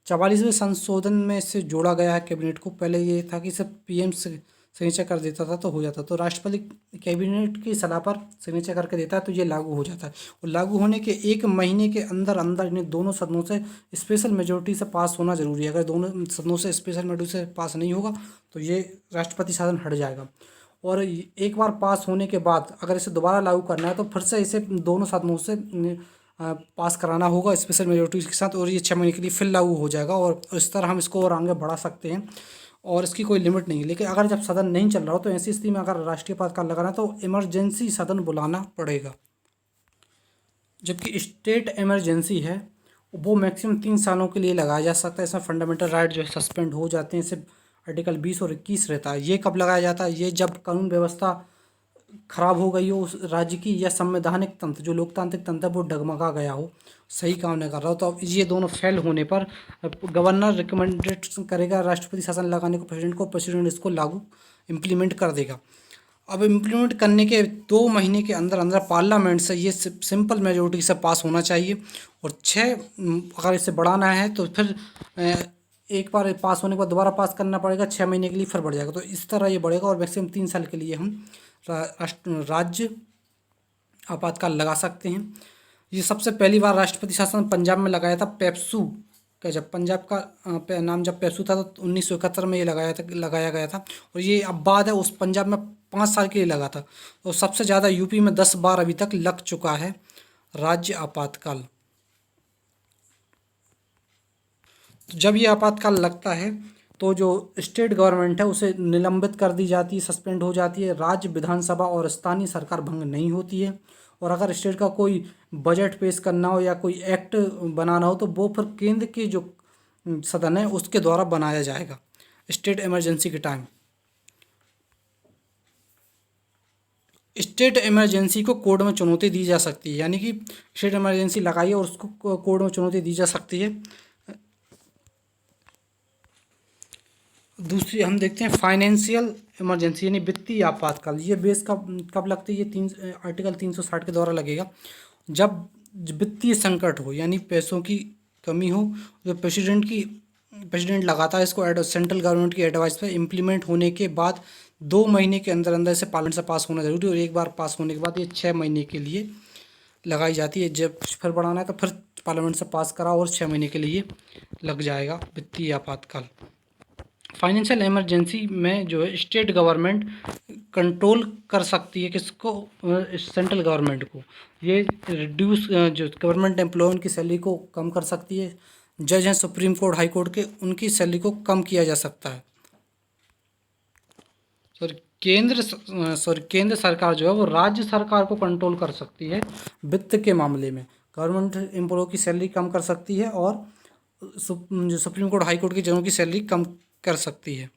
44वें संशोधन में इससे जोड़ा गया है कैबिनेट को। पहले ये था कि सिर्फ पीएम से सिग्नेचर कर देता था तो हो जाता, तो राष्ट्रपति कैबिनेट की सलाह पर सिग्नेचर करके देता है तो ये लागू हो जाता है। और लागू होने के 1 महीने के अंदर अंदर इन्हें दोनों सदनों से स्पेशल मेजोरिटी से पास होना जरूरी है। अगर दोनों सदनों से स्पेशल मेजोरिटी से पास नहीं होगा तो ये राष्ट्रपति शासन हट जाएगा। और एक बार पास होने के बाद अगर इसे दोबारा लागू करना है तो फिर से इसे दोनों सदनों से पास कराना होगा स्पेशल मेजोरिटी के साथ, और ये 6 महीने के लिए फिर लागू हो जाएगा। और इस तरह हम इसको और आगे बढ़ा सकते हैं और इसकी कोई लिमिट नहीं। लेकिन अगर जब सदन नहीं चल रहा हो तो ऐसी स्थिति में अगर राष्ट्रीय आपातकाल लगाना है तो इमरजेंसी सदन बुलाना पड़ेगा। जबकि स्टेट इमरजेंसी है वो मैक्सिमम 3 सालों के लिए लगाया जा सकता है। इसमें फंडामेंटल राइट जो है सस्पेंड हो जाते हैं, सिर्फ आर्टिकल 20 और 21 रहता है। ये कब लगाया जाता है? ये जब कानून व्यवस्था खराब हो गई हो उस राज्य की, या संवैधानिक तंत्र जो लोकतांत्रिक तंत्र है वो डगमगा गया हो, सही काम नहीं कर रहा हो। तो अब ये दोनों फेल होने पर गवर्नर रिकमेंडेड करेगा राष्ट्रपति शासन लगाने को प्रेसिडेंट को, प्रेसिडेंट इसको लागू इम्प्लीमेंट कर देगा। अब इम्प्लीमेंट करने के 2 महीने के अंदर अंदर पार्लियामेंट से ये सिंपल मेजोरिटी से पास होना चाहिए। और 6 अगर इसे बढ़ाना है तो फिर एक बार पास होने के बाद दोबारा पास करना पड़ेगा, 6 महीने के लिए फिर बढ़ जाएगा। तो इस तरह ये बढ़ेगा और मैक्सिमम 3 साल के लिए हम राज्य आपातकाल लगा सकते हैं। ये सबसे पहली बार राष्ट्रपति शासन पंजाब में लगाया था पेप्सू का, जब पंजाब का नाम जब पेप्सू था तो 1971 में ये लगाया गया था। और ये अब बाद है उस पंजाब में 5 साल के लिए लगा था। और सबसे ज़्यादा यूपी में 10 बार अभी तक लग चुका है राज्य आपातकाल। तो जब ये आपातकाल लगता है तो जो स्टेट गवर्नमेंट है उसे निलंबित कर दी जाती है, सस्पेंड हो जाती है। राज्य विधानसभा और स्थानीय सरकार भंग नहीं होती है। और अगर स्टेट का कोई बजट पेश करना हो या कोई एक्ट बनाना हो तो वो फिर केंद्र के जो सदन है उसके द्वारा बनाया जाएगा स्टेट इमरजेंसी के टाइम। स्टेट इमरजेंसी को कोर्ट में चुनौती दी जा सकती है, यानी कि स्टेट इमरजेंसी लगाई और उसको कोर्ट में चुनौती दी जा सकती है। दूसरी हम देखते हैं फाइनेंशियल इमरजेंसी यानी वित्तीय आपातकाल। ये बेस कब लगती है? ये आर्टिकल 360 के द्वारा लगेगा। जब वित्तीय संकट हो यानी पैसों की कमी हो, जो प्रेसिडेंट लगाता है इसको सेंट्रल गवर्नमेंट की एडवाइस पे। इम्प्लीमेंट होने के बाद 2 महीने के अंदर अंदर इसे पार्लियामेंट से पास होना जरूरी है। और एक बार पास होने के बाद ये 6 महीने के लिए लगाई जाती है। जब फिर बढ़ाना है तो फिर पार्लियामेंट से पास करा और 6 महीने के लिए लग जाएगा वित्तीय आपातकाल। फाइनेंशियल इमरजेंसी में जो है स्टेट गवर्नमेंट कंट्रोल कर सकती है किसको, सेंट्रल गवर्नमेंट को। ये रिड्यूस जो गवर्नमेंट एम्प्लॉय उनकी सैलरी को कम कर सकती है। जज हैं सुप्रीम कोर्ट हाई कोर्ट के, उनकी सैलरी को कम किया जा सकता है। केंद्र सरकार जो है वो राज्य सरकार को कंट्रोल कर सकती है वित्त के मामले में। गवर्नमेंट एम्प्लॉय की सैलरी कम कर सकती है और जो सुप्रीम कोर्ट हाई कोर्ट की जजों की सैलरी कम कर सकती है।